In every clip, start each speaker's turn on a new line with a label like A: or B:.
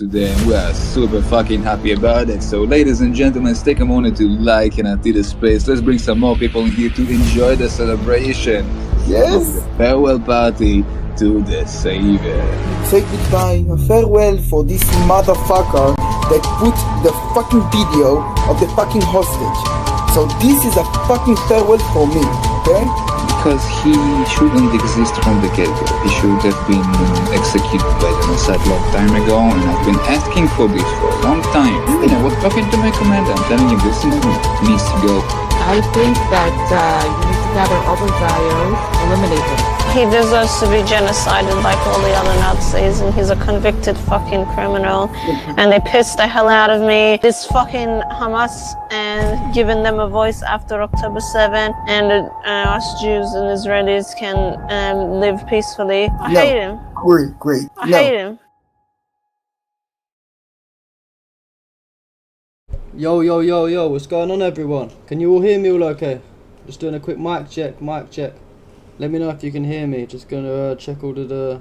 A: today, and we are super fucking happy about it. So ladies and gentlemen, take a moment to like and empty the space. Let's bring some more people in here to enjoy the celebration of the farewell party to the Savior.
B: Say goodbye, a farewell for this motherfucker that put the fucking video of the fucking hostage. So this is a fucking farewell for me, okay?
A: Because he shouldn't exist from the get-go. He should have been executed by the Mossad long time ago, and I've been asking for this for a long time. And I was talking to my commander, I'm telling him this needs to go.
C: I think that you need to gather all the videos, eliminate them.
D: He deserves to be genocided like all the other Nazis, and he's a convicted fucking criminal. And they pissed the hell out of me. This fucking Hamas and giving them a voice after October 7, and us Jews and Israelis can live peacefully. I hate him.
B: Great.
D: I hate him.
E: Yo, what's going on, everyone? Can you all hear me all okay? Just doing a quick mic check. Let me know if you can hear me. Just gonna check all the...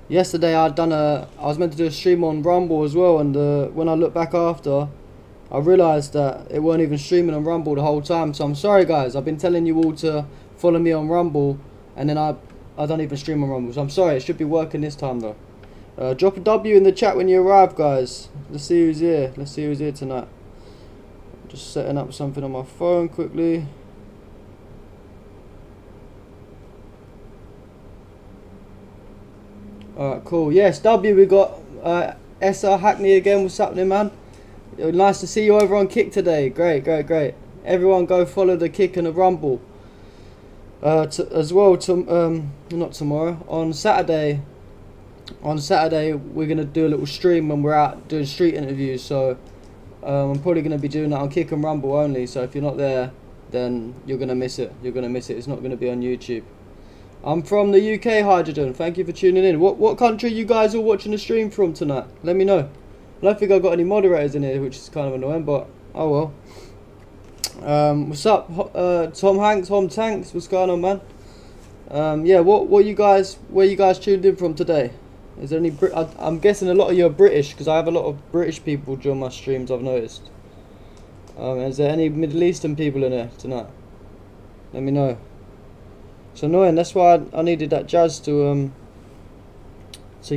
E: Yesterday I was meant to do a stream on Rumble as well, and when I look back after, I realised that it weren't even streaming on Rumble the whole time. So I'm sorry guys, I've been telling you all to follow me on Rumble, and then I don't even stream on Rumble. So I'm sorry, it should be working this time though. Drop a W in the chat when you arrive, guys. Let's see who's here. Let's see who's here tonight. Just setting up something on my phone quickly. Alright, cool. Yes, W, we got SR Hackney again. What's happening, man? Nice to see you over on Kick today. Great. Everyone go follow the Kick and the Rumble. As well, not tomorrow, on Saturday. On Saturday, we're going to do a little stream when we're out doing street interviews. So I'm probably going to be doing that on Kick and Rumble only. So if you're not there, then you're going to miss it. It's not going to be on YouTube. I'm from the UK, Hydrogen. Thank you for tuning in. What country are you guys all watching the stream from tonight? Let me know. I don't think I've got any moderators in here, which is kind of annoying, but oh well. What's up, Tom Tanks? What's going on, man? Yeah, where you guys tuned in from today? Is there any I'm guessing a lot of you are British, because I have a lot of British people join my streams, I've noticed. Is there any Middle Eastern people in there tonight? Let me know. It's annoying, that's why I needed that Jazz to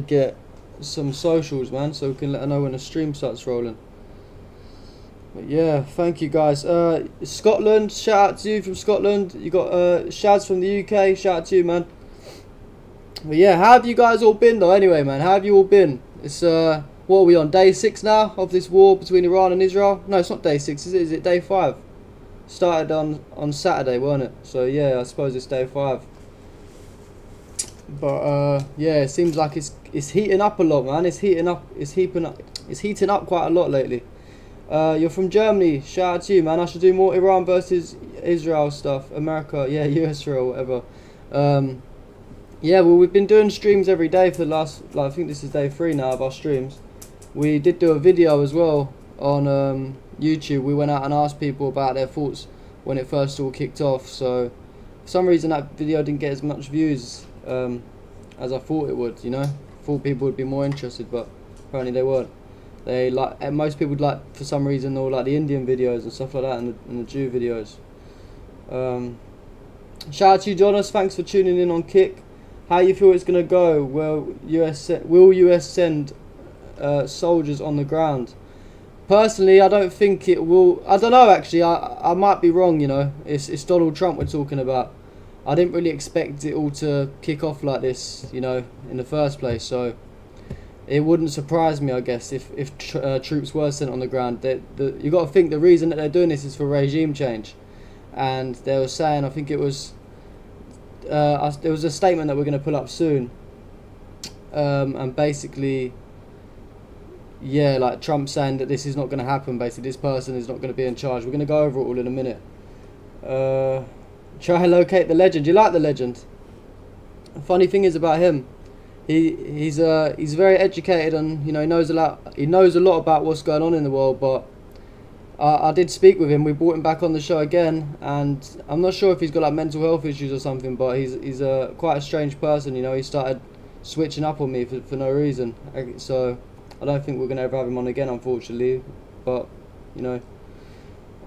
E: get some socials, man, so we can let her know when the stream starts rolling. But yeah, thank you guys. Scotland, shout out to you from Scotland. You got Shaz from the UK, shout out to you, man. But yeah, how have you guys all been though anyway, man? How have you all been? It's what are we on, day 6 now of this war between Iran and Israel? No, it's not day 6, is it? Is it day 5? Started on Saturday, weren't it? So yeah, I suppose it's day 5. But yeah, it seems like it's heating up a lot, man. It's heating up quite a lot lately. You're from Germany, shout out to you, man. I should do more Iran versus Israel stuff. America, yeah, US or whatever. Yeah, well, we've been doing streams every day for the last, I think this is day 3 now of our streams. We did do a video as well on YouTube. We went out and asked people about their thoughts when it first all kicked off. So for some reason that video didn't get as much views as I thought it would, you know. Thought people would be more interested, but apparently they weren't. And most people would like, for some reason, or like the Indian videos and stuff like that, and the Jew videos. Shout out to you, Jonas. Thanks for tuning in on Kick. How you feel it's gonna go? Will US send soldiers on the ground? Personally, I don't think it will. I don't know, actually. I might be wrong, you know. It's Donald Trump we're talking about. I didn't really expect it all to kick off like this, you know, in the first place. So it wouldn't surprise me, I guess, if troops were sent on the ground. You got to think the reason that they're doing this is for regime change. And they were saying, I think it was, there was a statement that we're going to pull up soon. And basically, yeah, like Trump saying that this is not going to happen. Basically, this person is not going to be in charge. We're going to go over it all in a minute. Try and locate the legend. You like the legend? The funny thing is about him, he's very educated, and you know, he knows a lot about what's going on in the world. But I did speak with him. We brought him back on the show again, and I'm not sure if he's got like mental health issues or something. But he's quite a strange person. You know, he started switching up on me for no reason. So I don't think we're going to ever have him on again, unfortunately. But, you know,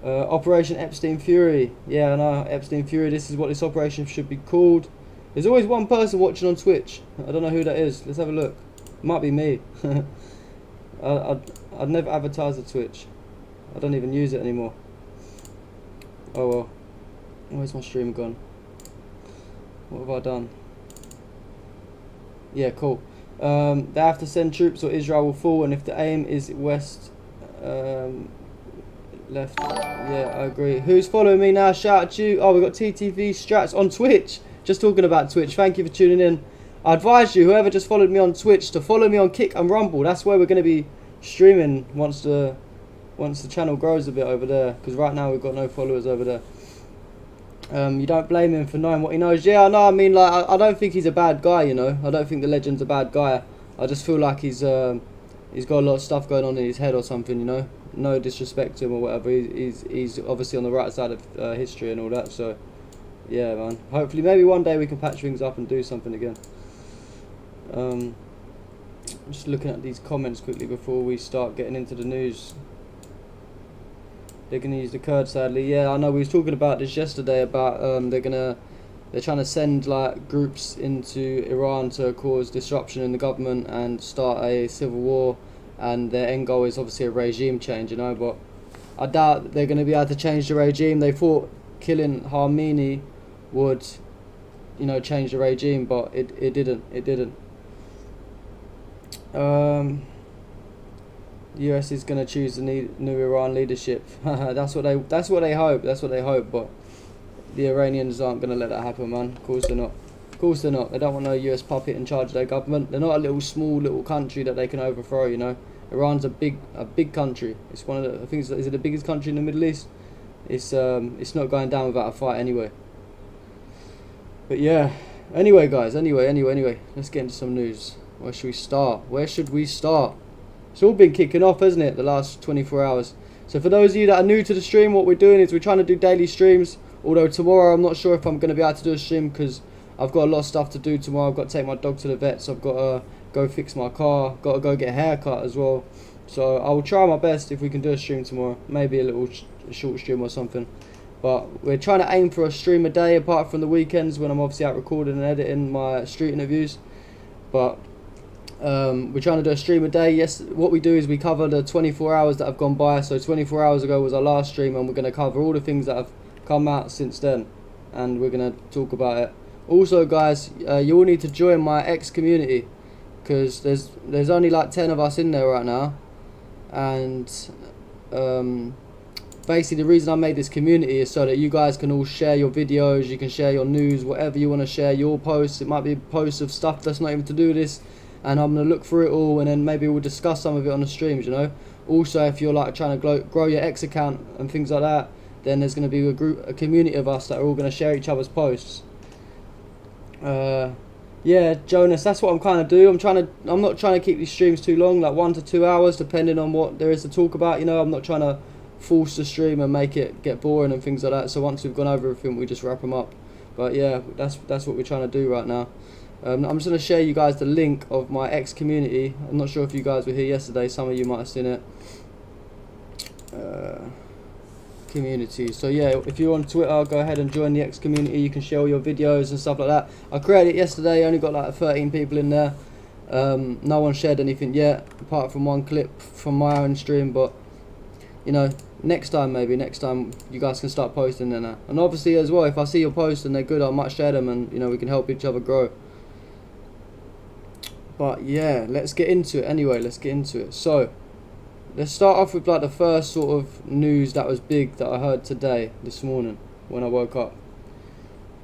E: Operation Epstein Fury. Yeah, I know, Epstein Fury, this is what this operation should be called. There's always one person watching on Twitch. I don't know who that is. Let's have a look. It might be me. I'd never advertise the Twitch. I don't even use it anymore. Oh well. Where's my stream gone? What have I done? Yeah, cool. They have to send troops or Israel will fall, and if the aim is west, left. Yeah, I agree. Who's following me now? Shout out to you. Oh, we've got TTV Strats on Twitch. Just talking about Twitch. Thank you for tuning in. I advise you, whoever just followed me on Twitch, to follow me on Kick and Rumble. That's where we're going to be streaming once the channel grows a bit over there, because right now we've got no followers over there. You don't blame him for knowing what he knows. Yeah, I know. I mean, like, I don't think he's a bad guy, you know. I don't think the legend's a bad guy. I just feel like he's got a lot of stuff going on in his head or something, you know. No disrespect to him or whatever. He's obviously on the right side of history and all that. So, yeah, man. Hopefully, maybe one day we can patch things up and do something again. I'm just looking at these comments quickly before we start getting into the news. They're gonna use the Kurds, sadly. Yeah, I know. We was talking about this yesterday. About they're trying to send like groups into Iran to cause disruption in the government and start a civil war. And their end goal is obviously a regime change, you know. But I doubt they're gonna be able to change the regime. They thought killing Khamenei would, you know, change the regime, but it didn't. It didn't. US is going to choose the new Iran leadership. That's what they hope. That's what they hope. But the Iranians aren't going to let that happen, man. Of course they're not. Of course they're not. They don't want no US puppet in charge of their government. They're not a small little country that they can overthrow. You know, Iran's a big country. It's one of the, I think, is it the biggest country in the Middle East? It's not going down without a fight anyway. But yeah. Anyway, guys. Anyway. Let's get into some news. Where should we start? It's all been kicking off, hasn't it, the last 24 hours. So for those of you that are new to the stream, what we're doing is we're trying to do daily streams. Although tomorrow I'm not sure if I'm going to be able to do a stream because I've got a lot of stuff to do tomorrow. I've got to take my dog to the vet, so I've got to go fix my car. Got to go get a haircut as well. So I will try my best if we can do a stream tomorrow. Maybe a little short stream or something. But we're trying to aim for a stream a day apart from the weekends when I'm obviously out recording and editing my street interviews. But we're trying to do a stream a day. Yes, what we do is we cover the 24 hours that have gone by. So 24 hours ago was our last stream, and we're going to cover all the things that have come out since then, and we're going to talk about it. Also, guys, you all need to join my X community, because there's only like 10 of us in there right now, and basically the reason I made this community is so that you guys can all share your videos, you can share your news, whatever you want to share, your posts. It might be posts of stuff that's not even to do with this, and I'm going to look through it all, and then maybe we'll discuss some of it on the streams, you know. Also, if you're like trying to grow your X account and things like that, then there's going to be a community of us that are all going to share each other's posts. Yeah, Jonas, that's what I'm kind of do. I'm not trying to keep these streams too long, like 1 to 2 hours, depending on what there is to talk about, you know. I'm not trying to force the stream and make it get boring and things like that. So once we've gone over everything, we just wrap them up. But yeah, that's what we're trying to do right now. I'm just going to share you guys the link of my X community. I'm not sure if you guys were here yesterday. Some of you might have seen it. Community. So yeah, if you're on Twitter, go ahead and join the X community. You can share all your videos and stuff like that. I created it yesterday. Only got like 13 people in there. No one shared anything yet, apart from one clip from my own stream. But you know, next time you guys can start posting there now. And obviously as well, if I see your posts and they're good, I might share them, and you know, we can help each other grow. But yeah, let's get into it anyway. Let's get into it. So let's start off with like the first sort of news that was big that I heard this morning when I woke up.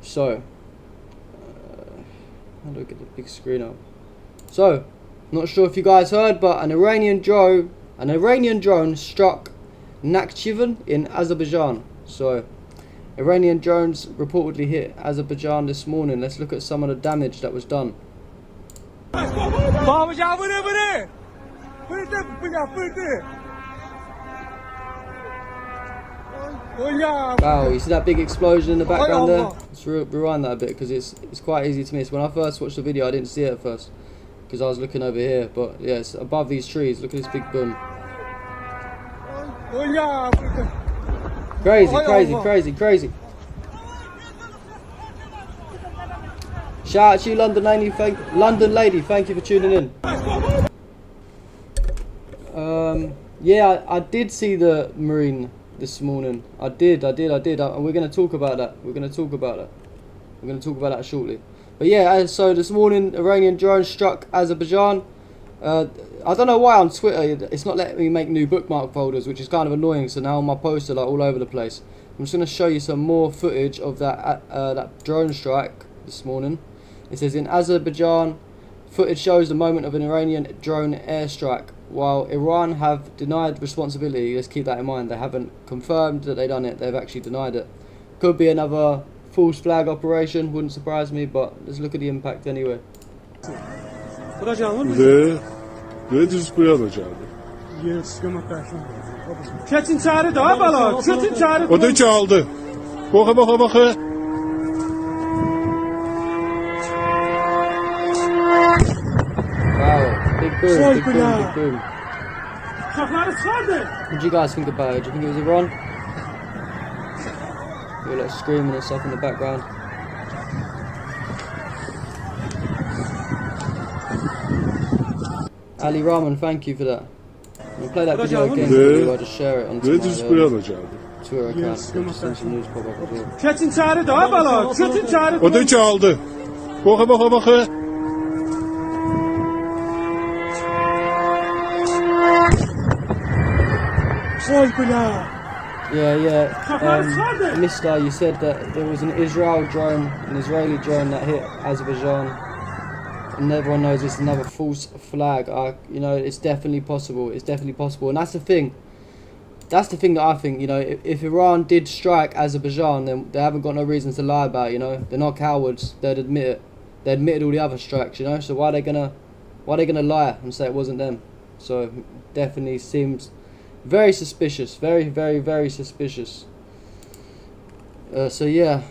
E: So how do I get the big screen up? So, not sure if you guys heard, but an Iranian drone struck Nakhchivan in Azerbaijan. So Iranian drones reportedly hit Azerbaijan this morning. Let's look at some of the damage that was done. Wow, you see that big explosion in the background there? Let's rewind that a bit because it's quite easy to miss. When I first watched the video, I didn't see it at first. because I was looking over here. But yeah, it's above these trees. Look at this big boom. Crazy, crazy, crazy, crazy. Shout out to you, London lady. Thank you for tuning in. Yeah, I did see the Marine this morning. I did. And we're going to talk about that. We're going to talk about that shortly. But yeah, so this morning, Iranian drone struck Azerbaijan. I don't know why on Twitter it's not letting me make new bookmark folders, which is kind of annoying. So now my posts are like all over the place. I'm just going to show you some more footage of that drone strike this morning. It says in Azerbaijan, footage shows the moment of an Iranian drone airstrike. While Iran have denied responsibility, let's keep that in mind. They haven't confirmed that they've done it. They've actually denied it. Could be another false flag operation. Wouldn't surprise me. But let's look at the impact anyway. Big boom. What do you guys think about it? Do you think it was Iran? You're like screaming and stuff in the background. Ali Rahman, thank you for that. We'll play that video again for you. I'll just share it on my Twitter account. Some news pop up as well. Yeah. Mister, you said that there was an Israeli drone that hit Azerbaijan, and everyone knows it's another false flag. It's definitely possible. And that's the thing. That's the thing that I think. If Iran did strike Azerbaijan, then they haven't got no reason to lie about it. They're not cowards. They'd admit it. They admitted all the other strikes. So why are they gonna lie and say it wasn't them? So definitely seems very suspicious, very, very, very suspicious. So yeah,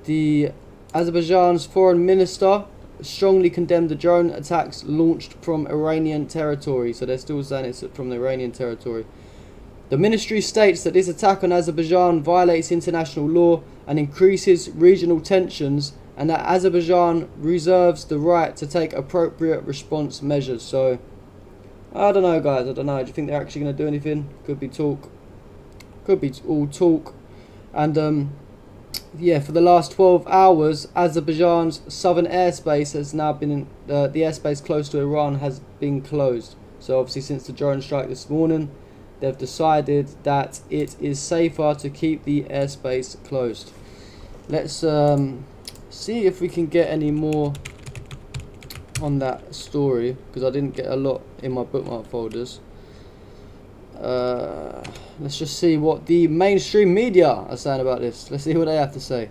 E: the Azerbaijan's foreign minister strongly condemned the drone attacks launched from Iranian territory. So they're still saying it's from the Iranian territory. The ministry states that this attack on Azerbaijan violates international law and increases regional tensions, and that Azerbaijan reserves the right to take appropriate response measures. So I don't know, guys. Do you think they're actually going to do anything? Could be talk. Could be all talk. And yeah, for the last 12 hours, Azerbaijan's southern airspace has now been the airspace close to Iran has been closed. So obviously, since the drone strike this morning, they've decided that it is safer to keep the airspace closed. Let's see if we can get any more on that story, because I didn't get a lot in my bookmark folders. Let's just see what the mainstream media are saying about this. Let's see what they have to say.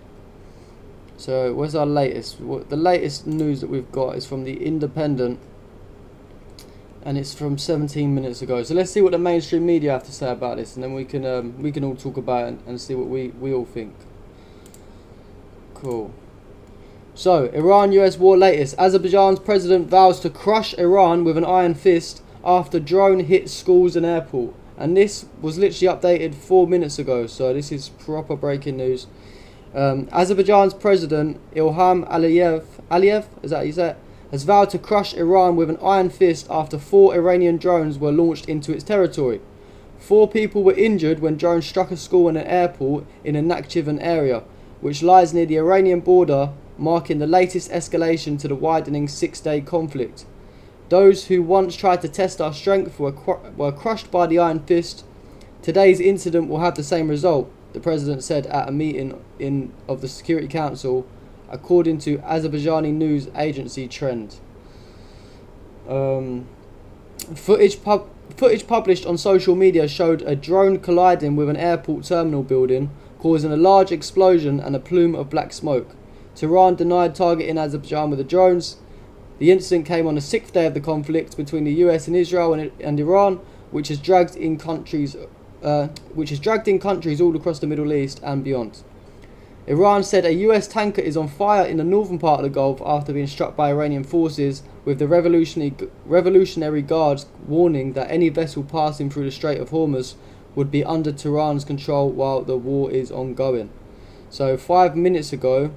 E: So where's our latest? The latest news that we've got is from the Independent, and it's from 17 minutes ago. So let's see what the mainstream media have to say about this, and then we can all talk about it and see what we all think. Cool. So, Iran-US war latest. Azerbaijan's president vows to crush Iran with an iron fist after drone hit schools and airport. And this was literally updated 4 minutes ago, so this is proper breaking news. Azerbaijan's president, Ilham Aliyev, is that how you say it, has vowed to crush Iran with an iron fist after 4 Iranian drones were launched into its territory. 4 people were injured when drones struck a school and an airport in the Nakhchivan area, which lies near the Iranian border, marking the latest escalation to the widening 6-day conflict. Those who once tried to test our strength were crushed by the iron fist. Today's incident will have the same result, the president said at a meeting of the Security Council, according to Azerbaijani news agency Trend. Footage published on social media showed a drone colliding with an airport terminal building, causing a large explosion and a plume of black smoke. Tehran denied targeting Azerbaijan with the drones. The incident came on the 6th day of the conflict between the US and Israel and Iran, which has dragged in countries all across the Middle East and beyond. Iran said a US tanker is on fire in the northern part of the Gulf after being struck by Iranian forces, with the Revolutionary Guards warning that any vessel passing through the Strait of Hormuz would be under Tehran's control while the war is ongoing. So 5 minutes ago,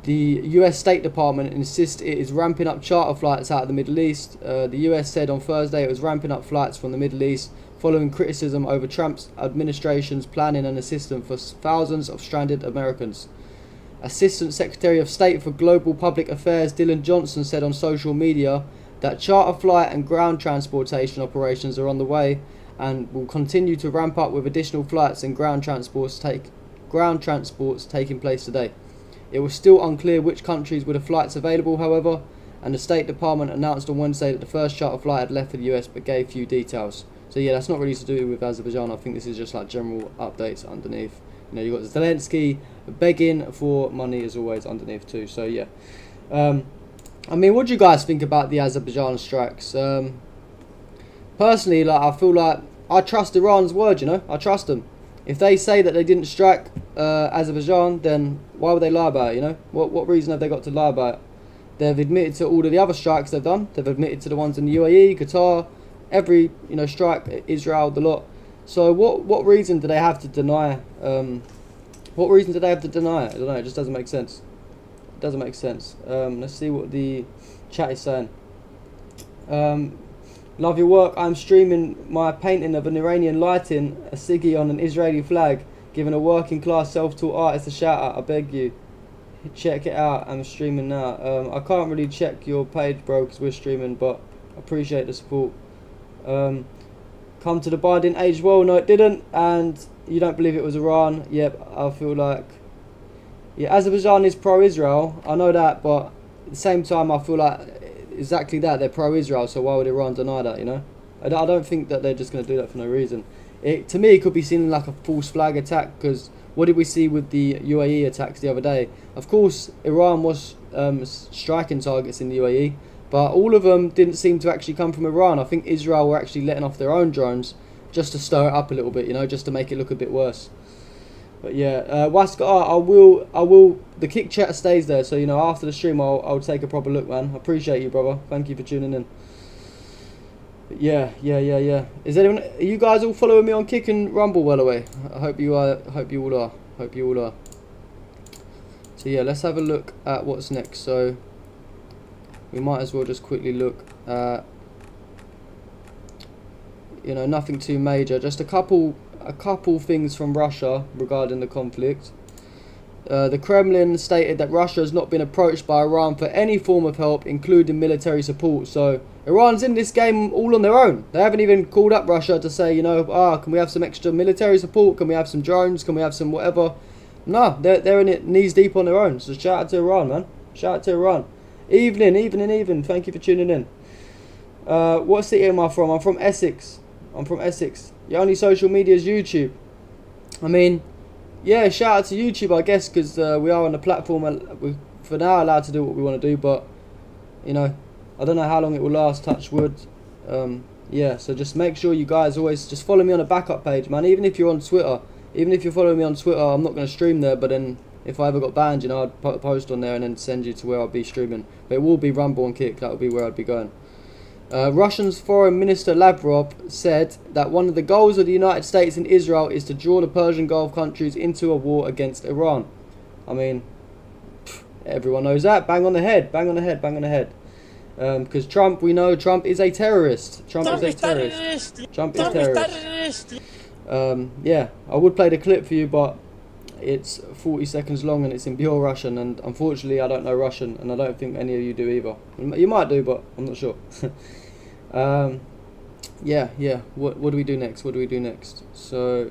E: the US State Department insists it is ramping up charter flights out of the Middle East. The US said on Thursday it was ramping up flights from the Middle East following criticism over Trump's administration's planning and assistance for thousands of stranded Americans. Assistant Secretary of State for Global Public Affairs Dylan Johnson said on social media that charter flight and ground transportation operations are on the way and will continue to ramp up with additional flights and ground transports taking place today. It was still unclear which countries were the flights available, however, and the State Department announced on Wednesday that the first charter flight had left for the US but gave few details. So yeah, that's not really to do with Azerbaijan. I think this is just like general updates underneath. You know, you've got Zelensky begging for money as always underneath too. So yeah. I mean, what do you guys think about the Azerbaijan strikes? Personally, like, I feel like I trust Iran's word, you know? I trust them. If they say that they didn't strike Azerbaijan, then why would they lie about it, you know? What reason have they got to lie about it? They've admitted to all of the other strikes they've done. They've admitted to the ones in the UAE, Qatar, every, you know, strike, Israel, the lot. So what reason do they have to deny? What reason do they have to deny it? I don't know. It just doesn't make sense. It doesn't make sense. Let's see what the chat is saying. Love your work. I'm streaming my painting of an Iranian lighting a ciggy on an Israeli flag, giving a working class self-taught artist a shout out. I beg you, check it out. I'm streaming now. I can't really check your page, bro, because we're streaming, but I appreciate the support. Come to the Biden aged well. No, it didn't. And you don't believe it was Iran. Yep, I feel like, yeah, Azerbaijan is pro-Israel. I know that, but at the same time, I feel like exactly that. They're pro-Israel, so why would Iran deny that, you know? I don't think that they're just going to do that for no reason. To me, it could be seen like a false flag attack, because what did we see with the UAE attacks the other day? Of course, Iran was striking targets in the UAE, but all of them didn't seem to actually come from Iran. I think Israel were actually letting off their own drones just to stir it up a little bit, you know, just to make it look a bit worse. But yeah, Waska, I will. The kick chat stays there, so you know, after the stream, I'll take a proper look, man. I appreciate you, brother. Thank you for tuning in. But yeah. Is anyone? Are you guys all following me on Kick and Rumble, by the way? I hope you are. Hope you all are. So yeah, let's have a look at what's next. So we might as well just quickly look at, you know, nothing too major. Just a couple things from Russia regarding the conflict. The Kremlin stated that Russia has not been approached by Iran for any form of help, including military support. So Iran's in this game all on their own. They haven't even called up Russia to say, you know, can we have some extra military support? Can we have some drones? Can we have some whatever? No, they're in it knees deep on their own. So shout out to Iran, man. Shout out to Iran. Evening. Thank you for tuning in. What city am I from? I'm from Essex. Your only social media is YouTube. I mean, yeah, shout out to YouTube, I guess, because we are on the platform. We're for now allowed to do what we want to do, but you know, I don't know how long it will last. Touch wood. Yeah, so just make sure you guys always just follow me on the backup page, man. Even if you're on Twitter, even if you're following me on Twitter, I'm not going to stream there. But then if I ever got banned, you know, I'd put a post on there and then send you to where I'll be streaming. But it will be Rumble and Kick. That will be where I'd be going. Russia's Foreign Minister Lavrov said that one of the goals of the United States and Israel is to draw the Persian Gulf countries into a war against Iran. I mean, everyone knows that. Bang on the head. Because Trump, we know Trump is a terrorist. Trump is terrorist. Yeah, I would play the clip for you, but it's 40 seconds long and it's in pure Russian, and unfortunately I don't know Russian, and I don't think any of you do either. You might do, but I'm not sure. Yeah. What do we do next? So,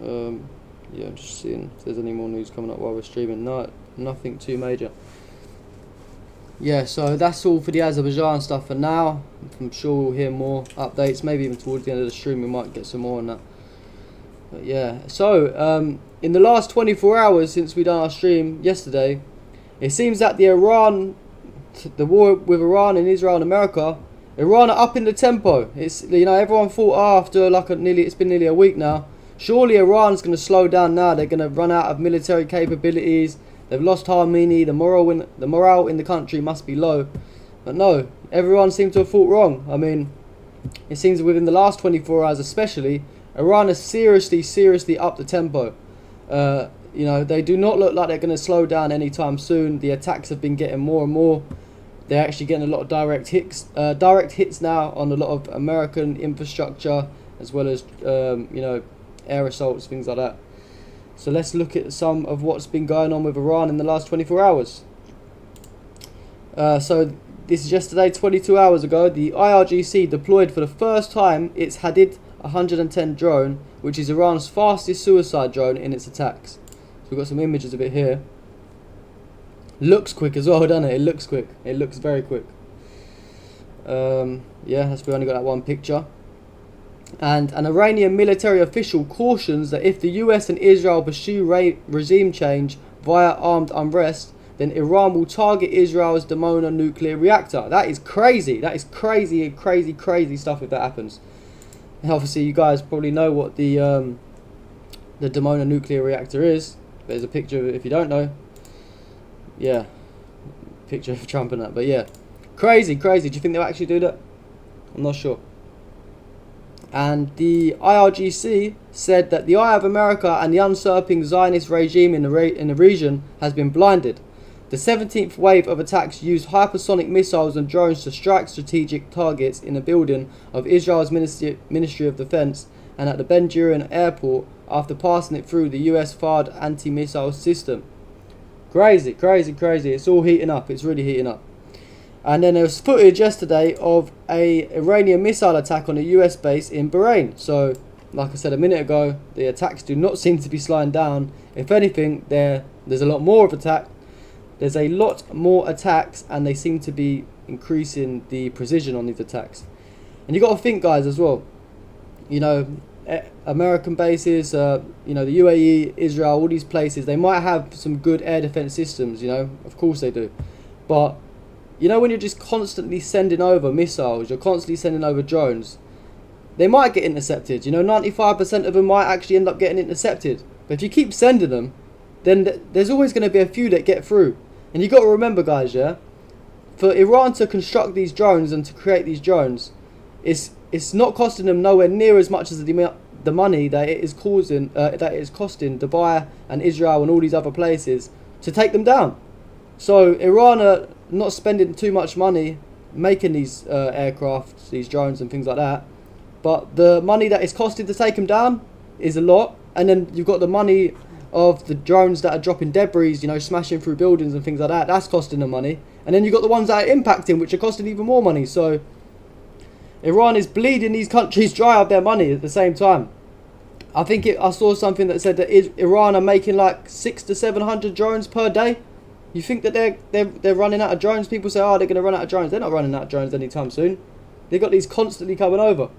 E: yeah, I'm just seeing if there's any more news coming up while we're streaming. No, nothing too major. Yeah, so that's all for the Azerbaijan stuff for now. I'm sure we'll hear more updates, maybe even towards the end of the stream we might get some more on that. But yeah, so in the last 24 hours since we done our stream yesterday, it seems that the war with Iran and Israel and America, Iran are upping the tempo. It's, you know, everyone thought after like it's been nearly a week now. Surely Iran's going to slow down now. They're going to run out of military capabilities. They've lost harmony. The morale in the country must be low. But no, everyone seemed to have thought wrong. I mean, it seems within the last 24 hours especially, Iran has seriously upped the tempo. You know, they do not look like they're going to slow down anytime soon. The attacks have been getting more and more. They're actually getting a lot of direct hits now on a lot of American infrastructure, as well as you know, air assaults, things like that. So let's look at some of what's been going on with Iran in the last 24 hours. So this is yesterday, 22 hours ago. The IRGC deployed for the first time its Hadid 110 drone, which is Iran's fastest suicide drone in its attacks. So we've got some images of it here. Looks quick as well, doesn't it? It looks quick. It looks very quick. Yeah, that's, we only got that one picture. And an Iranian military official cautions that if the US and Israel pursue regime change via armed unrest, then Iran will target Israel's Dimona nuclear reactor. That is crazy. That is crazy stuff if that happens. And obviously, you guys probably know what the Dimona nuclear reactor is. There's a picture of it if you don't know. Yeah, picture of Trump and that. But yeah, crazy. Do you think they'll actually do that? I'm not sure. And the IRGC said that the eye of America and the usurping Zionist regime in the region has been blinded. The 17th wave of attacks used hypersonic missiles and drones to strike strategic targets in a building of Israel's Ministry of Defense and at the Ben Gurion airport after passing it through the US THAAD anti-missile system. Crazy. It's all heating up. It's really heating up. And then there was footage yesterday of a Iranian missile attack on a US base in Bahrain. So, like I said a minute ago, the attacks do not seem to be slowing down. If anything, there's a lot more of attack. There's a lot more attacks, and they seem to be increasing the precision on these attacks. And you got to think, guys, as well. You know, American bases, you know, the UAE, Israel, all these places, they might have some good air defense systems. You know, of course they do. But you know, when you're just constantly sending over missiles, you're constantly sending over drones, they might get intercepted. You know, 95% of them might actually end up getting intercepted. But if you keep sending them, then there's always going to be a few that get through. And you got to remember, guys, yeah, for Iran to construct these drones and to create these drones, it's not costing them nowhere near as much as the money that it is costing Dubai and Israel and all these other places to take them down. So Iran are not spending too much money making these aircraft, these drones and things like that, but the money that it's costing to take them down is a lot. And then you've got the money of the drones that are dropping debris, you know, smashing through buildings and things like that. That's costing them money. And then you've got the ones that are impacting, which are costing even more money. So Iran is bleeding these countries dry of their money at the same time. I think I saw something that said that Iran are making like 600 to 700 drones per day. You think that they're running out of drones? People say, oh, they're going to run out of drones. They're not running out of drones anytime soon. They've got these constantly coming over.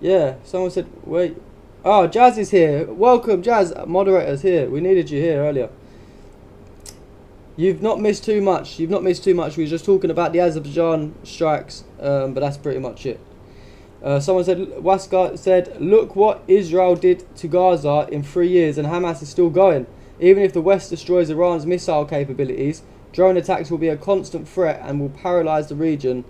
E: Yeah, someone said, wait. Oh, Jazz is here. Welcome, Jazz. Moderator's here. We needed you here earlier. You've not missed too much. We were just talking about the Azerbaijan strikes, but that's pretty much it. Someone said, Waska said, look what Israel did to Gaza in 3 years and Hamas is still going. Even if the West destroys Iran's missile capabilities, drone attacks will be a constant threat and will paralyze the region.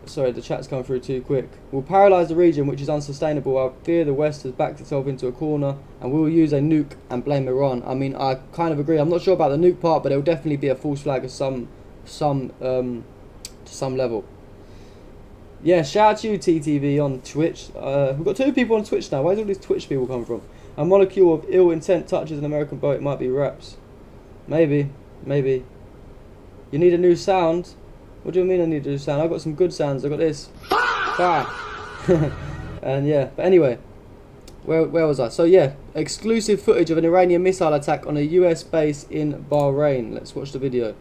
E: Sorry, the chat's come through too quick. Will paralyze the region, which is unsustainable. I fear the West has backed itself into a corner and will use a nuke and blame Iran. I mean, I kind of agree. I'm not sure about the nuke part, but it will definitely be a false flag of to some level. Yeah, shout out to you, TTV, on Twitch. We've got 2 people on Twitch now. Where's all these Twitch people come from? A molecule of ill intent touches an American boat. It might be raps. Maybe. You need a new sound? What do you mean I need a new sound? I've got some good sounds. I've got this. And yeah, but anyway. Where was I? So yeah, exclusive footage of an Iranian missile attack on a US base in Bahrain. Let's watch the video.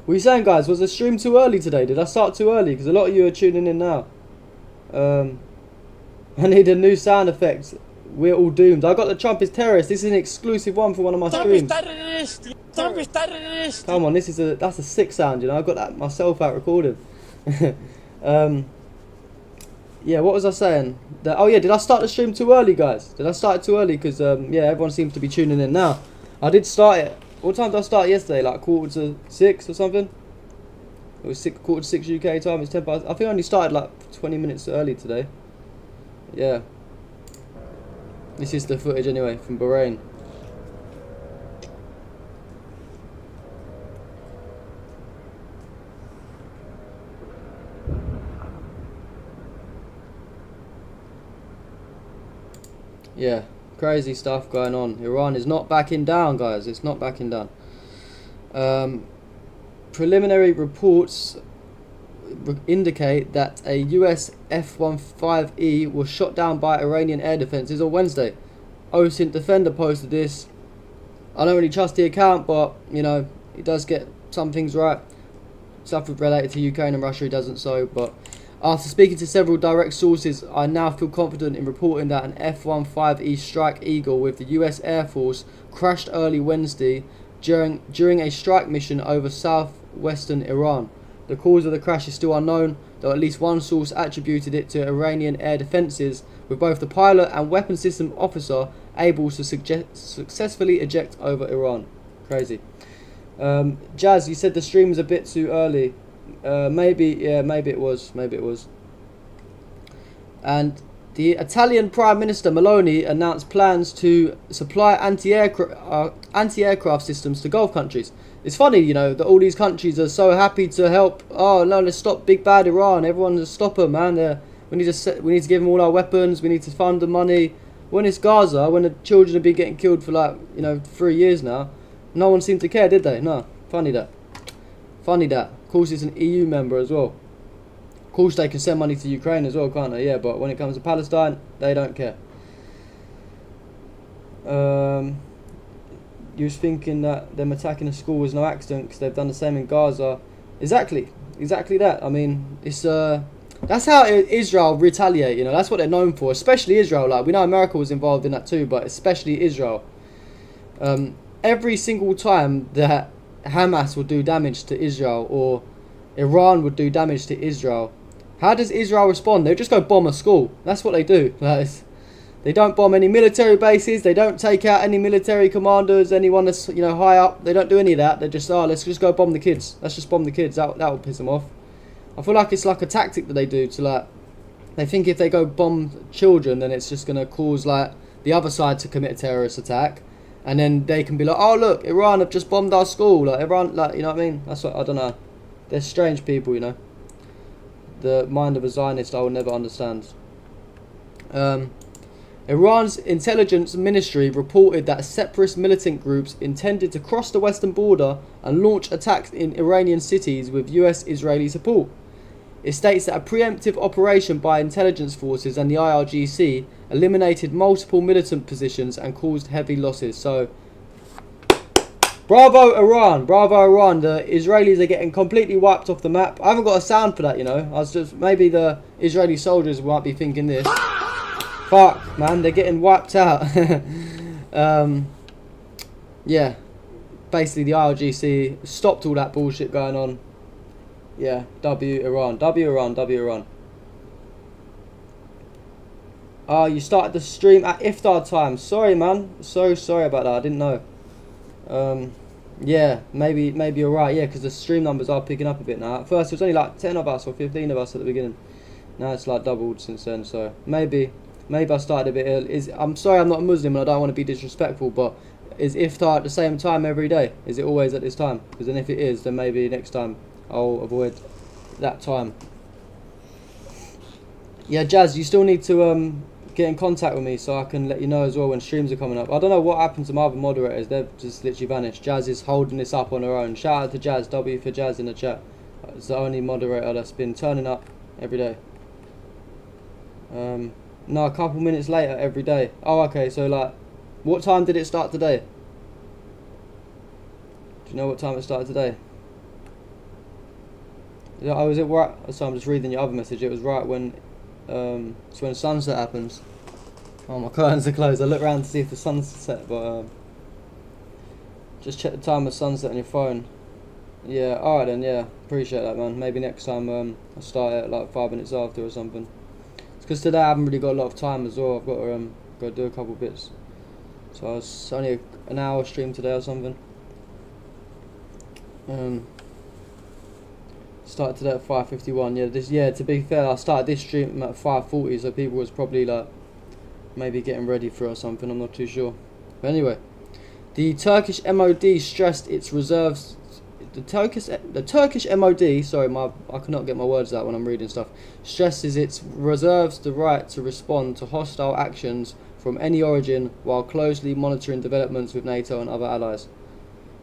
E: What are you saying, guys? Was the stream too early today? Did I start too early? Because a lot of you are tuning in now. I need a new sound effect. We're all doomed. I got the Trump is terrorist. This is an exclusive one for one of my streams. Come on, that's a sick sound, you know. I got that myself out recording. Yeah, what was I saying? Oh yeah, did I start the stream too early, guys? Did I start it too early? Because yeah, everyone seems to be tuning in now. I did start it. What time did I start yesterday? Like 5:45 or something? It was 5:45 UK time. It's 10 past. I think I only started like 20 minutes early today. Yeah. This is the footage anyway from Bahrain. Yeah, crazy stuff going on. Iran is not backing down, guys. It's not backing down. Preliminary reports indicate that a US F-15E was shot down by Iranian air defences on Wednesday. OSINT Defender posted this. I don't really trust the account, but, you know, he does get some things right. Stuff related to Ukraine and Russia he doesn't, so, but after speaking to several direct sources, I now feel confident in reporting that an F-15E Strike Eagle with the US Air Force crashed early Wednesday during a strike mission over southwestern Iran. The cause of the crash is still unknown, though at least one source attributed it to Iranian air defences, with both the pilot and weapon system officer able to successfully eject over Iran. Crazy. Jazz, you said the stream was a bit too early. Maybe it was. And the Italian Prime Minister Meloni announced plans to supply anti-aircraft systems to Gulf countries. It's funny, you know, that all these countries are so happy to help. Oh no, let's stop big bad Iran. Everyone just stop them, man. We need to give them all our weapons. We need to fund the money. When it's Gaza, when the children have been getting killed for 3 years now, no one seemed to care, did they? No. Funny that. Of course, it's an EU member as well. Of course, they can send money to Ukraine as well, can't they? Yeah, but when it comes to Palestine, they don't care. You was thinking that them attacking a school was no accident because they've done the same in Gaza. Exactly that. I mean, it's that's how Israel retaliate. You know, that's what they're known for. Especially Israel. Like we know America was involved in that too, but especially Israel. Every single time that Hamas would do damage to Israel or Iran would do damage to Israel, how does Israel respond? They just go bomb a school. That's what they do. They don't bomb any military bases. They don't take out any military commanders, anyone that's high up. They don't do any of that. They just let's just go bomb the kids. Let's just bomb the kids. That will piss them off. I feel like it's like a tactic that they do to they think if they go bomb children, then it's just gonna cause the other side to commit a terrorist attack, and then they can be like, oh look, Iran have just bombed our school. Iran, you know what I mean? That's what I don't know. They're strange people, you know. The mind of a Zionist I will never understand. Iran's intelligence ministry reported that separatist militant groups intended to cross the western border and launch attacks in Iranian cities with US-Israeli support. It states that a preemptive operation by intelligence forces and the IRGC eliminated multiple militant positions and caused heavy losses. So, bravo Iran, the Israelis are getting completely wiped off the map. I haven't got a sound for that, you know. Maybe the Israeli soldiers might be thinking this. Fuck, man, they're getting wiped out. Yeah, basically the IRGC stopped all that bullshit going on. Yeah, W Iran. You started the stream at iftar time. Sorry, man. So sorry about that. I didn't know. Yeah, maybe you're right. Yeah, because the stream numbers are picking up a bit now. At first, it was only 10 of us or 15 of us at the beginning. Now it's doubled since then. So maybe I started a bit early. I'm sorry, I'm not a Muslim and I don't want to be disrespectful, but is iftar at the same time every day? Is it always at this time? Because then if it is, then maybe next time I'll avoid that time. Yeah, Jazz, you still need to get in contact with me so I can let you know as well when streams are coming up. I don't know what happened to my other moderators. They've just literally vanished. Jazz is holding this up on her own. Shout out to Jazz, W for Jazz in the chat. It's the only moderator that's been turning up every day. No, a couple minutes later every day. Oh, okay, so what time did it start today? Do you know what time it started today? Yeah, I was at right. So I'm just reading your other message. It was right when, it's when sunset happens. Oh, my curtains are closed. I look around to see if the sun's set, but just check the time of sunset on your phone. Yeah, alright then. Yeah, appreciate that, man. Maybe next time I'll start at like 5 minutes after or something. It's because today I haven't really got a lot of time as well. I've got to do a couple bits. So it's only an hour stream today or something. Started today at 5:51. Yeah, to be fair, I started this stream at 5:40, so people was probably like maybe getting ready for it or something. I'm not too sure. But anyway, the Turkish MOD stressed its reserves. The Turkish MOD, sorry, I cannot get my words out when I'm reading stuff. Stresses its reserves the right to respond to hostile actions from any origin while closely monitoring developments with NATO and other allies.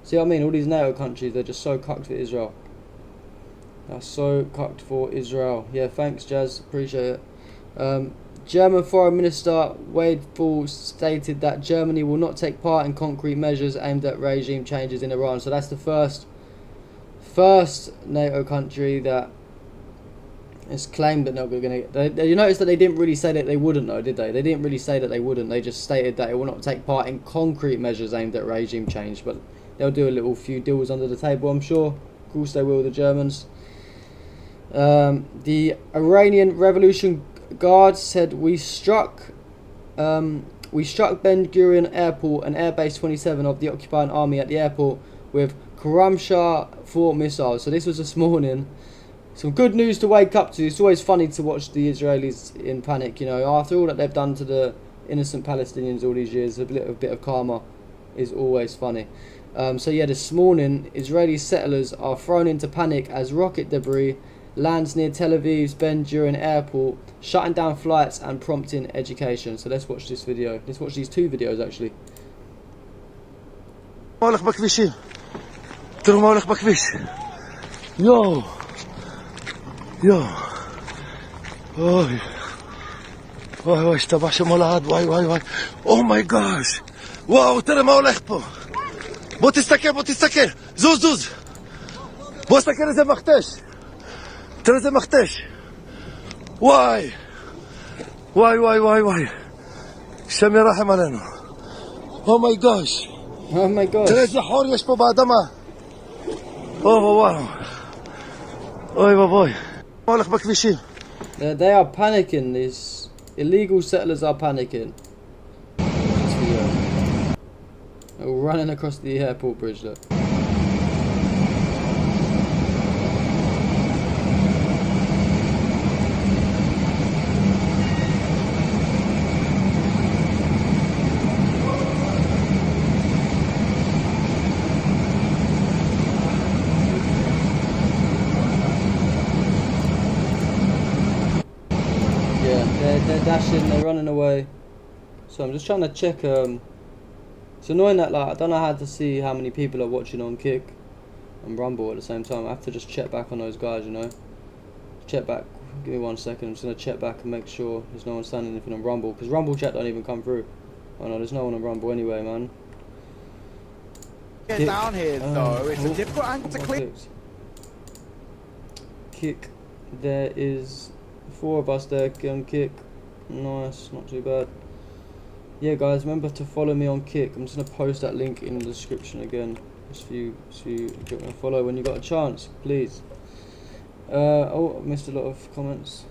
E: See what I mean? All these NATO countries, they're just so cucked for Israel. They're so cucked for Israel. Yeah, thanks, Jazz. Appreciate it. German Foreign Minister Wadeful stated that Germany will not take part in concrete measures aimed at regime changes in Iran. So that's the first NATO country that has claimed that they're going to. You notice that they didn't really say that they wouldn't, though, did they? They didn't really say that they wouldn't. They just stated that it will not take part in concrete measures aimed at regime change. But they'll do a few deals under the table, I'm sure. Of course they will, the Germans. The Iranian Revolution Guard said we struck Ben Gurion Airport and Airbase 27 of the occupying army at the airport with Khorramshahr 4 missiles. So this was this morning. Some good news to wake up to. It's always funny to watch the Israelis in panic, you know, after all that they've done to the innocent Palestinians all these years. A little bit of karma is always funny. So yeah, this morning Israeli settlers are thrown into panic as rocket debris lands near Tel Aviv's Ben Gurion Airport, shutting down flights and prompting education. So let's watch this video. Let's watch these two videos actually.
F: מה הולך בכבישים? תראו מה הולך בכביש. יואו. אוי. וואי, השתבח שמו לעד. וואי. אומייגאש. וואו, תראה מה הולך פה. בוא תסתכל. זוז. בוא תסתכל איזה מכתש. תראה איזה מכתש. וואי. שם ירחם עלינו. אומייגאש.
E: Oh my god.
F: תראה איזה חור יש פה באדמה. וואו. אוי ואבוי. מה הולך בכבישים?
E: They are panicking. These illegal settlers are panicking. They're running across the airport bridge, look. They're dashing, they're running away. So I'm just trying to check. It's annoying that like I don't know how to see how many people are watching on Kick and Rumble at the same time. I have to just check back on those guys, you know. Check back. Give me 1 second. I'm just gonna check back and make sure there's no one saying anything on Rumble, because Rumble chat don't even come through. Oh no, there's no one on Rumble anyway, man.
G: Get down here though. It's a difficult angle to clear.
E: Kick. There is 4 of us there on Kick. Nice, not too bad. Yeah, guys, remember to follow me on Kick. I'm just gonna post that link in the description again, just for you to follow when you got a chance, please. Oh, I missed a lot of comments.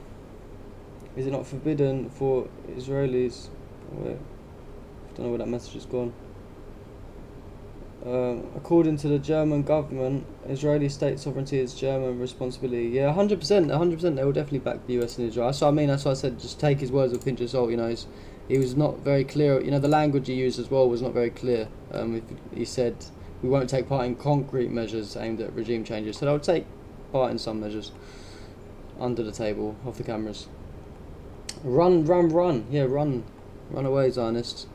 E: Is it not forbidden for Israelis? Wait, I don't know where that message has gone. According to the German government, Israeli state sovereignty is German responsibility. Yeah, 100%. They will definitely back the US and Israel. That's what I mean. That's why I said just take his words with a pinch of salt. You know, he was not very clear. You know, the language he used as well was not very clear. He said we won't take part in concrete measures aimed at regime changes. So they'll take part in some measures under the table, off the cameras. Run. Yeah, run away, Zionists.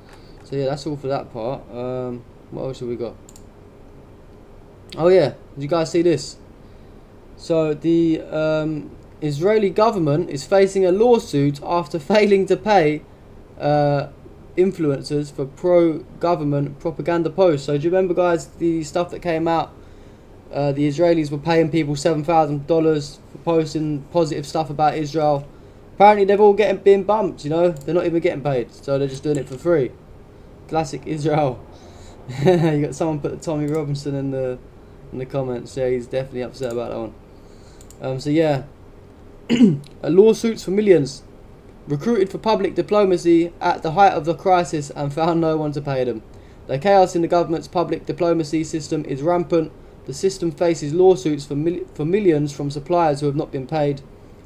E: So yeah, that's all for that part. What else have we got? Oh yeah, did you guys see this? So the Israeli government is facing a lawsuit after failing to pay influencers for pro-government propaganda posts. So do you remember, guys, the stuff that came out the Israelis were paying people $7,000 for posting positive stuff about Israel. Apparently they're all being bumped, you know. They're not even getting paid, so they're just doing it for free. Classic Israel. You got someone put Tommy Robinson in the comments. Yeah, he's definitely upset about that one. So yeah, lawsuits for millions. Recruited for public diplomacy at the height of the crisis and found no one to pay them. The chaos in the government's public diplomacy system is rampant. The system faces lawsuits for millions from suppliers who have not been paid.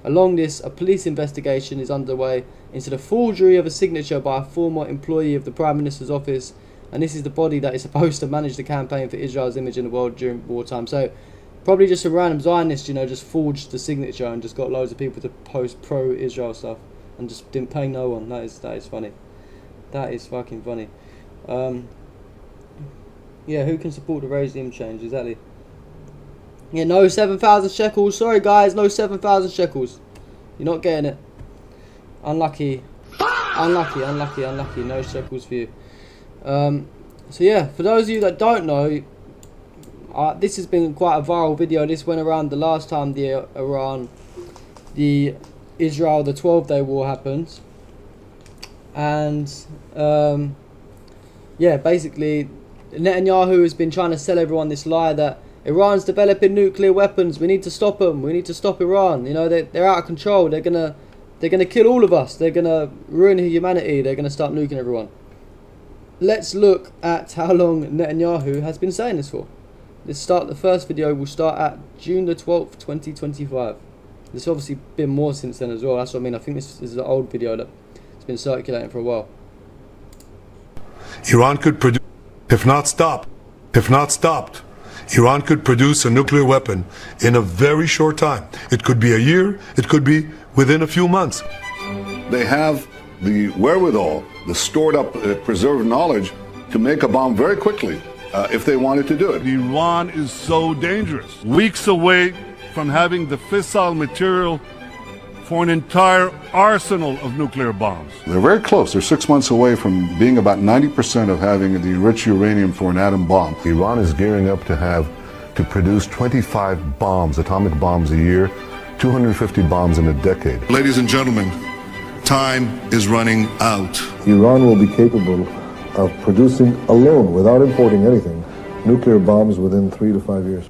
E: Along this, a police investigation is underway into the forgery of a signature by a former employee of the Prime Minister's office, and this is the body that is supposed to manage the campaign for Israel's image in the world during wartime. So, probably just a random Zionist, you know, just forged the signature and just got loads of people to post pro-Israel stuff and just didn't pay no one. That is funny. That is fucking funny. Yeah, who can support the regime change? Exactly. Yeah, no 7,000 shekels. Sorry guys, no 7,000 shekels. You're not getting it. Unlucky. Unlucky. No shekels for you. So yeah, for those of you that don't know, this has been quite a viral video. This went around the last time the Israel, the 12-day war happened. And yeah, basically Netanyahu has been trying to sell everyone this lie that Iran's developing nuclear weapons. We need to stop them. We need to stop Iran. You know, they're out of control. They're gonna kill all of us. They're gonna ruin humanity. They're gonna start nuking everyone. Let's look at how long Netanyahu has been saying this for. The first video will start at June the 12th, 2025. There's obviously been more since then as well. That's what I mean. I think this is an old video that's been circulating for a while.
H: Iran could produce, if not stopped, Iran could produce a nuclear weapon in a very short time. It could be a year, it could be within a few months.
I: They have the wherewithal, the stored up, preserved knowledge to make a bomb very quickly if they wanted to do it.
F: Iran is so dangerous. Weeks away from having the fissile material for an entire arsenal of nuclear bombs.
I: They're very close. They're 6 months away from being about 90% of having the enriched uranium for an atom bomb.
J: Iran is gearing up to produce 25 bombs, atomic bombs a year, 250 bombs in a decade.
H: Ladies and gentlemen, time is running out.
J: Iran will be capable of producing alone, without importing anything, nuclear bombs within 3 to 5 years.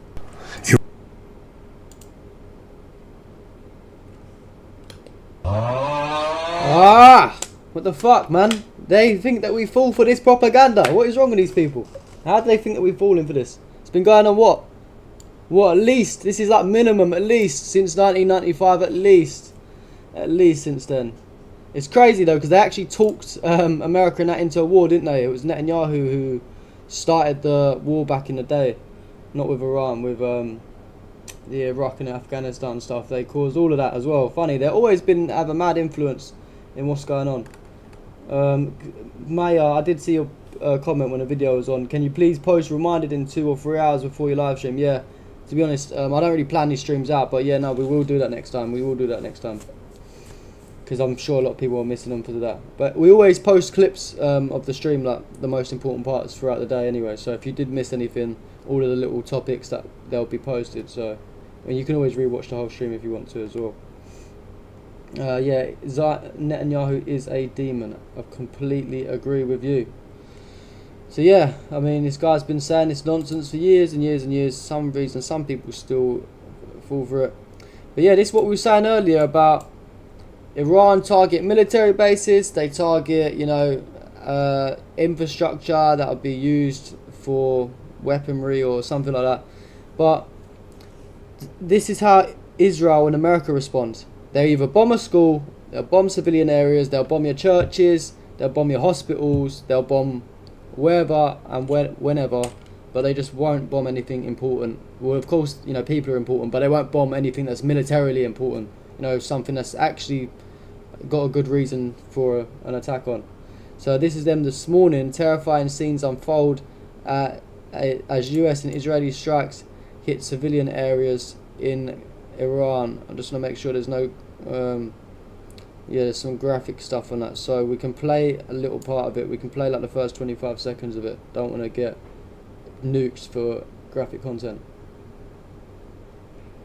E: What the fuck, man? They think that we fall for this propaganda. What is wrong with these people? How do they think that we're falling for this? It's been going on what? What, at least? This is like minimum, at least, since 1995, at least. At least since then. It's crazy though, because they actually talked America and that into a war, didn't they? It was Netanyahu who started the war back in the day. Not with Iran, with the Iraq and Afghanistan stuff. They caused all of that as well. Funny, they've always have a mad influence in what's going on. Maya, I did see your comment when the video was on. Can you please post reminded in 2 or 3 hours before your live stream? Yeah, to be honest, I don't really plan these streams out, but yeah, no, we will do that next time. Because I'm sure a lot of people are missing them for that. But we always post clips of the stream, like the most important parts throughout the day anyway. So if you did miss anything, all of the little topics that they'll be posted. So and you can always rewatch the whole stream if you want to as well. Yeah, Netanyahu is a demon. I completely agree with you. So yeah, I mean, this guy's been saying this nonsense for years and years and years. Some reason, some people still fall for it. But yeah, this is what we were saying earlier about Iran target military bases. They target, you know, infrastructure that will be used for weaponry or something like that. But this is how Israel and America respond. They either bomb a school, they'll bomb civilian areas, they'll bomb your churches, they'll bomb your hospitals, they'll bomb wherever and whenever, but they just won't bomb anything important. Well, of course, you know, people are important, but they won't bomb anything that's militarily important. You know, something that's actually got a good reason for an attack on. So this is them this morning. Terrifying scenes unfold as US and Israeli strikes hit civilian areas in Iran. I just want to make sure there's no yeah, there's some graphic stuff on that, so we can play a little part of it. We can play like the first 25 seconds of it. Don't want to get nukes for graphic content.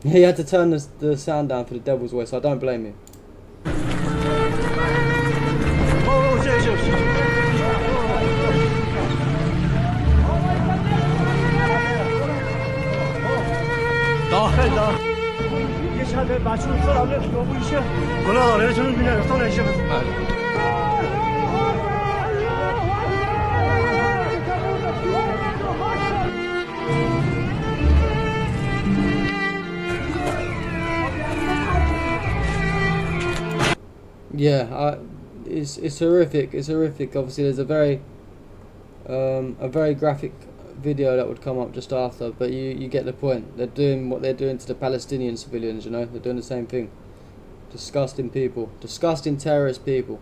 E: He had to turn the sound down for the devil's voice. I don't blame you. Yeah, it's horrific. It's horrific. Obviously, there's a very graphic video that would come up just after, but you get the point. They're doing what they're doing to the Palestinian civilians. You know, they're doing the same thing. Disgusting people, disgusting terrorist people.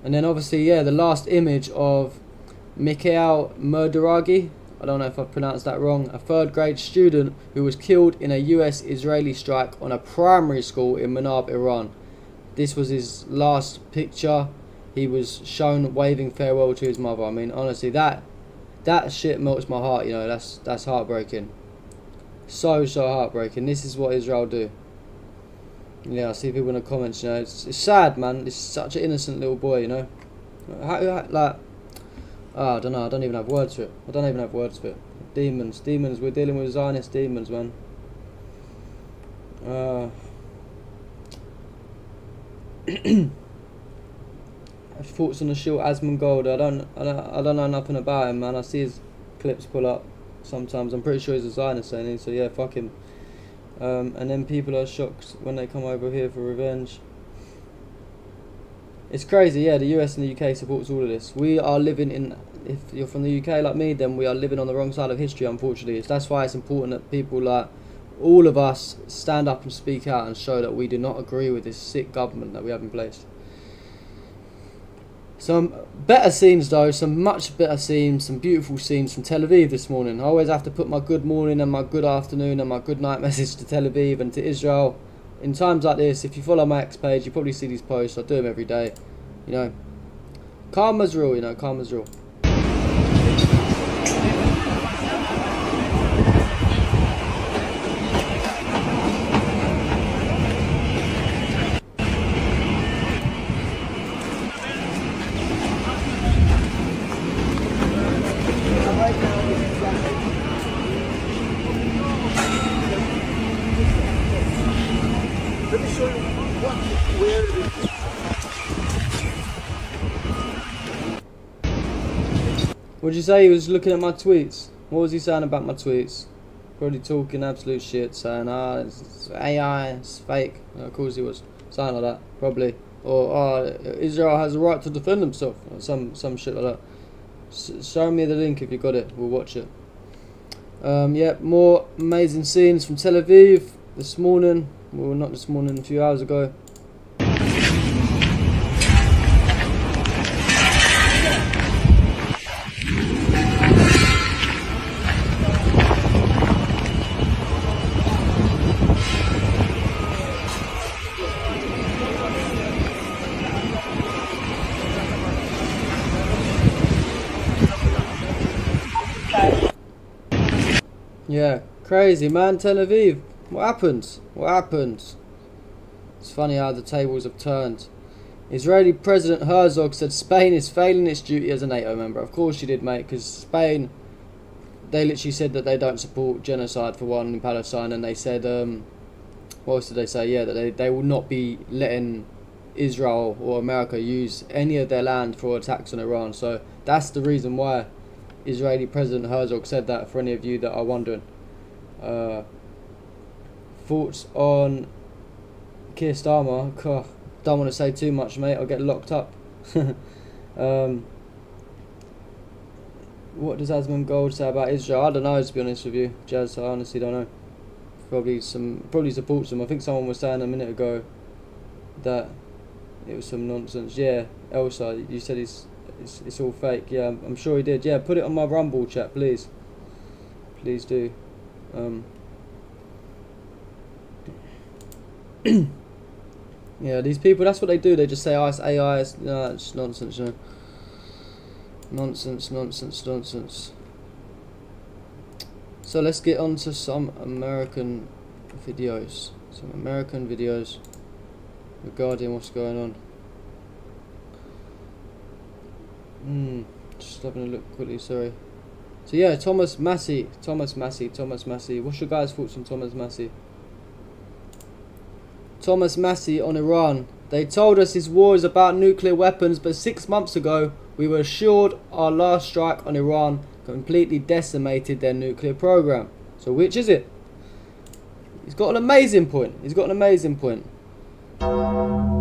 E: And then obviously, yeah, the last image of Mikhail Murderagi. I don't know if I pronounced that wrong. A third grade student who was killed in a US-Israeli strike on a primary school in Manab, Iran. This was his last picture. He was shown waving farewell to his mother. I mean, honestly, that shit melts my heart. You know, that's heartbreaking. So heartbreaking. This is what Israel do. Yeah, I see people in the comments. You know, it's sad, man. It's such an innocent little boy. You know, I don't know. I don't even have words for it. I don't even have words for it. Demons. We're dealing with Zionist demons, man. Thoughts on the shield Asmongold. I don't know nothing about him, man. I see his clips pull up sometimes. I'm pretty sure he's a Zionist, ain't he? So yeah, fuck him. And then people are shocked when they come over here for revenge. It's crazy, yeah. The US and the UK supports all of this. We are living in. If you're from the UK like me, then we are living on the wrong side of history, unfortunately. That's why it's important that people like all of us stand up and speak out and show that we do not agree with this sick government that we have in place. Some better scenes though, some much better scenes, some beautiful scenes from Tel Aviv this morning. I always have to put my good morning and my good afternoon and my good night message to Tel Aviv and to Israel. In times like this, if you follow my X page, you probably see these posts. I do them every day. You know, karma's real, you know, karma's real. What did you say? He was looking at my tweets. What was he saying about my tweets? Probably talking absolute shit, saying, it's AI, it's fake. Of course he was. Something like that, probably. Or, Israel has a right to defend himself. Or some shit like that. Show me the link if you got it. We'll watch it. Yeah, more amazing scenes from Tel Aviv this morning. Well, not this morning, a few hours ago. Yeah, crazy man, Tel Aviv. What happened? What happened? It's funny how the tables have turned. Israeli President Herzog said Spain is failing its duty as a NATO member. Of course she did, mate, because Spain, they literally said that they don't support genocide for one in Palestine, and they said, what else did they say? Yeah, that they will not be letting Israel or America use any of their land for attacks on Iran. So that's the reason why Israeli President Herzog said that, for any of you that are wondering. Thoughts on Keir Starmer? Don't want to say too much, mate. I'll get locked up. What does Asmongold say about Israel? I don't know, to be honest with you, Jazz. I honestly don't know. Probably supports them. I think someone was saying a minute ago that it was some nonsense. Yeah, Elsa, you said it's all fake. Yeah, I'm sure he did. Yeah, put it on my Rumble chat, please. Please do. Yeah, these people, that's what they do. They just say, it's AI, it's nonsense, you know. Nonsense. So let's get on to some American videos. Some American videos regarding what's going on. Just having a look quickly, sorry. So yeah, Thomas Massey. What's your guys' thoughts on Thomas Massey? Thomas Massey on Iran. They told us this war is about nuclear weapons, but 6 months ago we were assured our last strike on Iran completely decimated their nuclear program. So which is it? He's got an amazing point.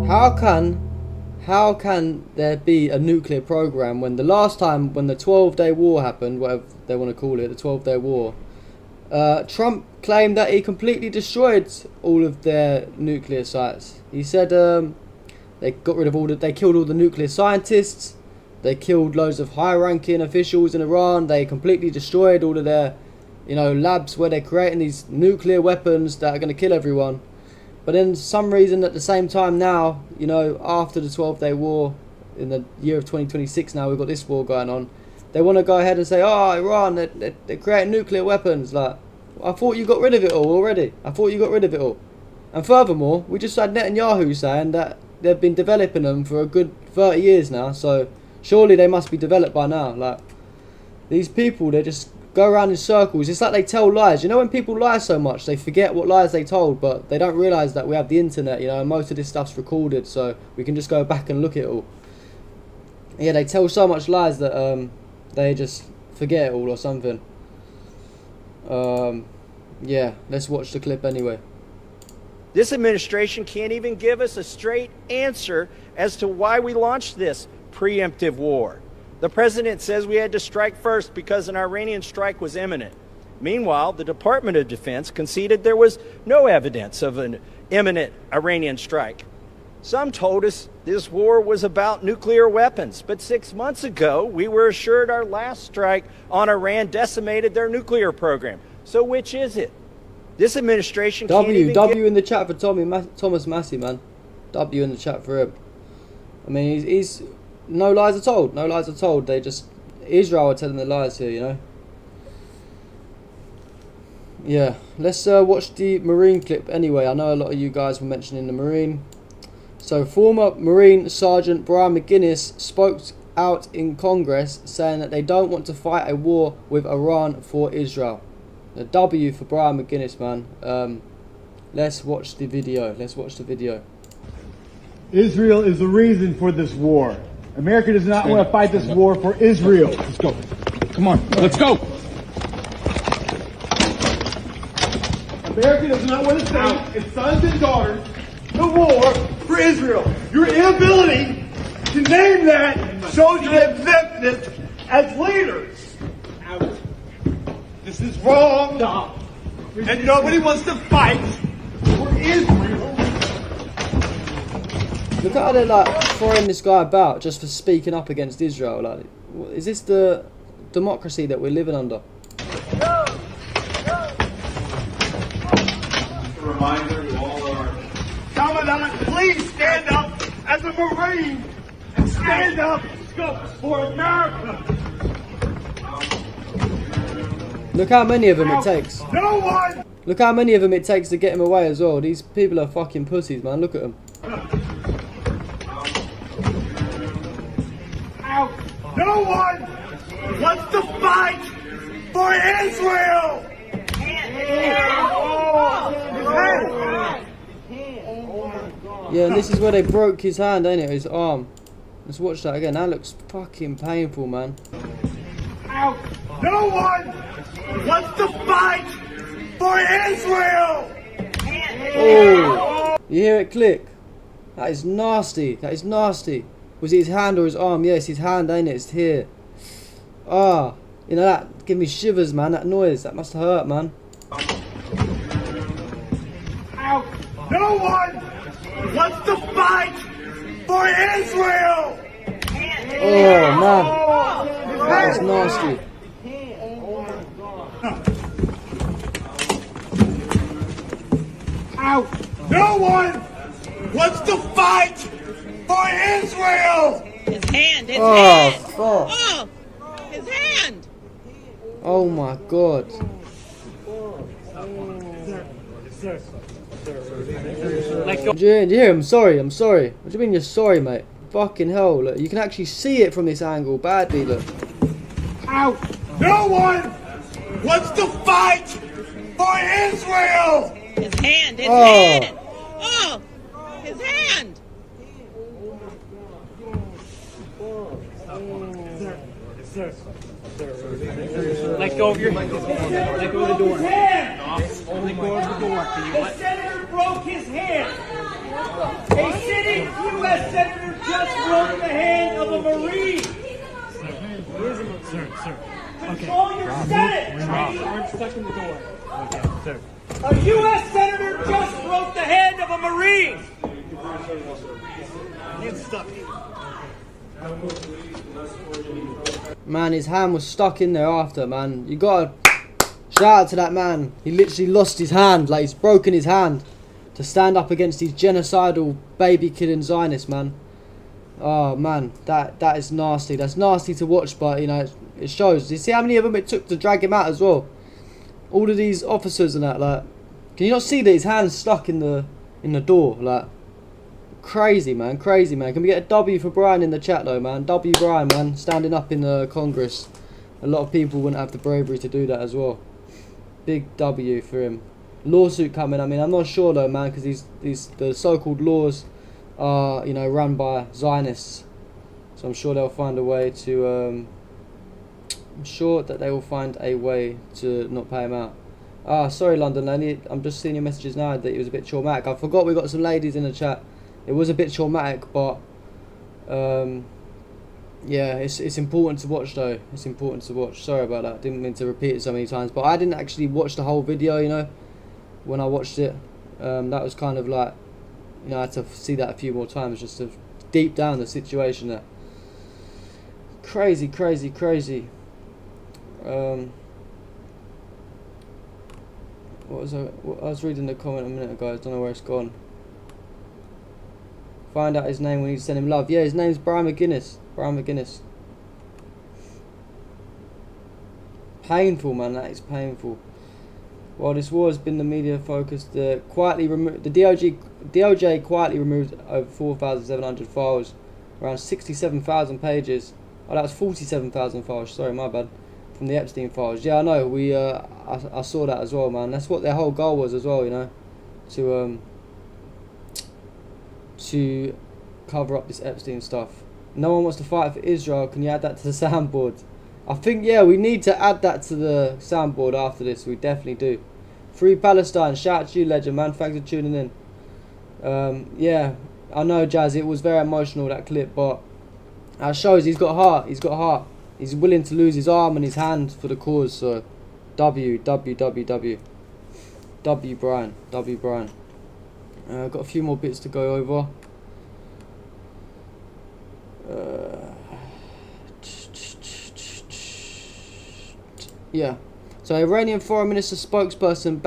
E: How can there be a nuclear program when the last time, when the 12-day war happened, whatever they want to call it, the 12-day war, Trump claimed that he completely destroyed all of their nuclear sites. He said they got rid of they killed all the nuclear scientists, they killed loads of high-ranking officials in Iran, they completely destroyed all of their, labs where they're creating these nuclear weapons that are going to kill everyone. But then for some reason at the same time now, after the 12-day war, in the year of 2026 now, we've got this war going on, they want to go ahead and say, oh, Iran, they're creating nuclear weapons. Like, I thought you got rid of it all already. And furthermore, we just had Netanyahu saying that they've been developing them for a good 30 years now, so surely they must be developed by now. Like, these people, they just go around in circles. It's like they tell lies. When people lie so much, they forget what lies they told, but they don't realise that we have the internet, and most of this stuff's recorded, so we can just go back and look at it all. Yeah, they tell so much lies that they just forget it all or something. Yeah, let's watch the clip anyway.
K: This administration can't even give us a straight answer as to why we launched this preemptive war. The president says we had to strike first because an Iranian strike was imminent. Meanwhile, the Department of Defense conceded there was no evidence of an imminent Iranian strike. Some told us this war was about nuclear weapons, but 6 months ago, we were assured our last strike on Iran decimated their nuclear program. So which is it? This administration can't even
E: W in the chat for Thomas Massey, man. W in the chat for him. I mean, he's no lies are told. They just, Israel are telling the lies here, Yeah, let's watch the Marine clip anyway. I know a lot of you guys were mentioning the Marine. So former Marine Sergeant Brian McGuinness spoke out in Congress saying that they don't want to fight a war with Iran for Israel. A W for Brian McGuinness, man. Let's watch the video.
L: Israel is the reason for this war. America does not want to fight this war for Israel. Let's go. Come on, let's go. America does not want to send its sons and daughters to war for Israel. Your inability to name that shows your exemptness as leaders. This is wrong. And nobody wants to fight for Israel.
E: Look at how they're like throwing this guy about just for speaking up against Israel. Like, is this the democracy that we're living under?
L: A reminder to all our Commandant, please stand up as a Marine and stand up for America.
E: Look how many of them it takes.
L: No one.
E: Look how many of them it takes to get him away as well. These people are fucking pussies, man. Look at them.
L: No one wants to fight for Israel!
E: Yeah, and this is where they broke his hand, ain't it? His arm. Let's watch that again. That looks fucking painful, man.
L: No one wants to fight for Israel!
E: Oh! You hear it click? That is nasty. Was it his hand or his arm? Yes, his hand, ain't it? It's here. Ah, that gave me shivers, man. That noise, that must hurt, man.
L: No one wants to fight for Israel!
E: Oh, man. That's nasty.
L: No one wants to fight for Israel!
M: His hand, his
E: hand!
M: Fuck.
E: Oh,
M: his hand!
E: Oh my god. Do you hear him? Sorry, I'm sorry. What do you mean you're sorry, mate? Fucking hell, look. You can actually see it from this angle badly, look.
L: Ow! No one wants to fight for Israel!
M: His hand, his
E: Oh.
M: hand! Oh! His hand!
N: Let go of your hand. Let go of the door. Let go of the door.
L: The senator broke his hand. A sitting U.S. senator just broke the hand of a Marine.
N: Sir.
L: Control your Senate.
N: We're stuck in the door. Okay, sir.
L: A U.S. senator just broke the hand of a Marine. It's stuck.
E: Man, his hand was stuck in there after, man. You gotta shout out to that man. He literally lost his hand, like he's broken his hand to stand up against these genocidal baby killing Zionists, man. Oh man, that is nasty. That's nasty to watch, but you know, it shows. You see how many of them it took to drag him out as well? All of these officers and that, like, can you not see that his hand's stuck in the door, like? Crazy man. Can we get a W for Brian in the chat though, man? W Brian, man, standing up in the Congress. A lot of people wouldn't have the bravery to do that as well. Big W for him. Lawsuit coming. I mean, I'm not sure though, man, because the so-called laws are, you know, run by Zionists. So I'm sure they'll find a way to. I'm sure that they will find a way to not pay him out. Ah, sorry, London lady. I'm just seeing your messages now that it was a bit traumatic. I forgot we got some ladies in the chat. It was a bit traumatic, but yeah, it's important to watch though. It's important to watch. Sorry about that. Didn't mean to repeat it so many times, but I didn't actually watch the whole video. You know, when I watched it, that was kind of like, you know, I had to see that a few more times just to deep down the situation there. Crazy. What was I was reading the comment a minute ago. I don't know where it's gone. Find out his name when you send him love. Yeah, his name's Brian McGuinness. Painful, man. That is painful. While this war has been the media focus, the DOJ quietly removed over 4,700 files, around 67,000 pages. Oh, that was 47,000 files. Sorry, my bad. From the Epstein files. Yeah, I know. I saw that as well, man. That's what their whole goal was as well. You know, to cover up this Epstein stuff. No one wants to fight for Israel. Can you add that to the soundboard? I think, yeah, we need to add that to the soundboard after this. We definitely do. Free Palestine. Shout out to you, legend, man. Thanks for tuning in. Yeah, I know, Jazz. It was very emotional, that clip, but that shows he's got heart. He's willing to lose his arm and his hand for the cause. So, W Brian. Got a few more bits to go over. Yeah. So Iranian Foreign Minister spokesperson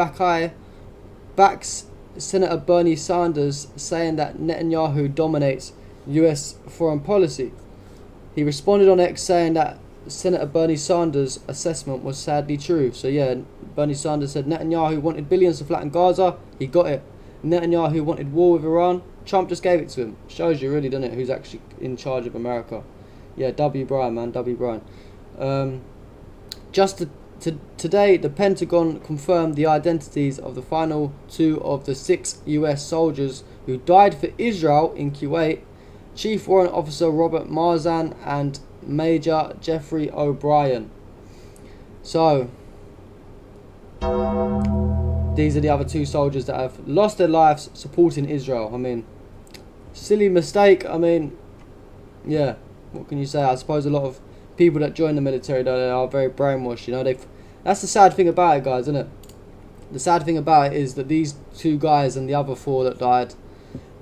E: backs Senator Bernie Sanders, saying that Netanyahu dominates US foreign policy. He responded on X saying that Senator Bernie Sanders' assessment was sadly true. So yeah, Bernie Sanders said Netanyahu wanted billions to flatten Gaza. He got it. Netanyahu wanted war with Iran. Trump just gave it to him. Shows you really, doesn't it, who's actually in charge of America. Yeah, W. Brian, man. W. Brian. Today, the Pentagon confirmed the identities of the final 2 of the 6 US soldiers who died for Israel in Kuwait, Chief Warrant Officer Robert Marzan and Major Jeffrey O'Brien. So, these are the other 2 soldiers that have lost their lives supporting Israel. I mean, silly mistake. I mean, yeah, what can you say? I suppose a lot of people that join the military, though, they are very brainwashed. You know, that's the sad thing about it, guys, isn't it? The sad thing about it is that these 2 guys and the other 4 that died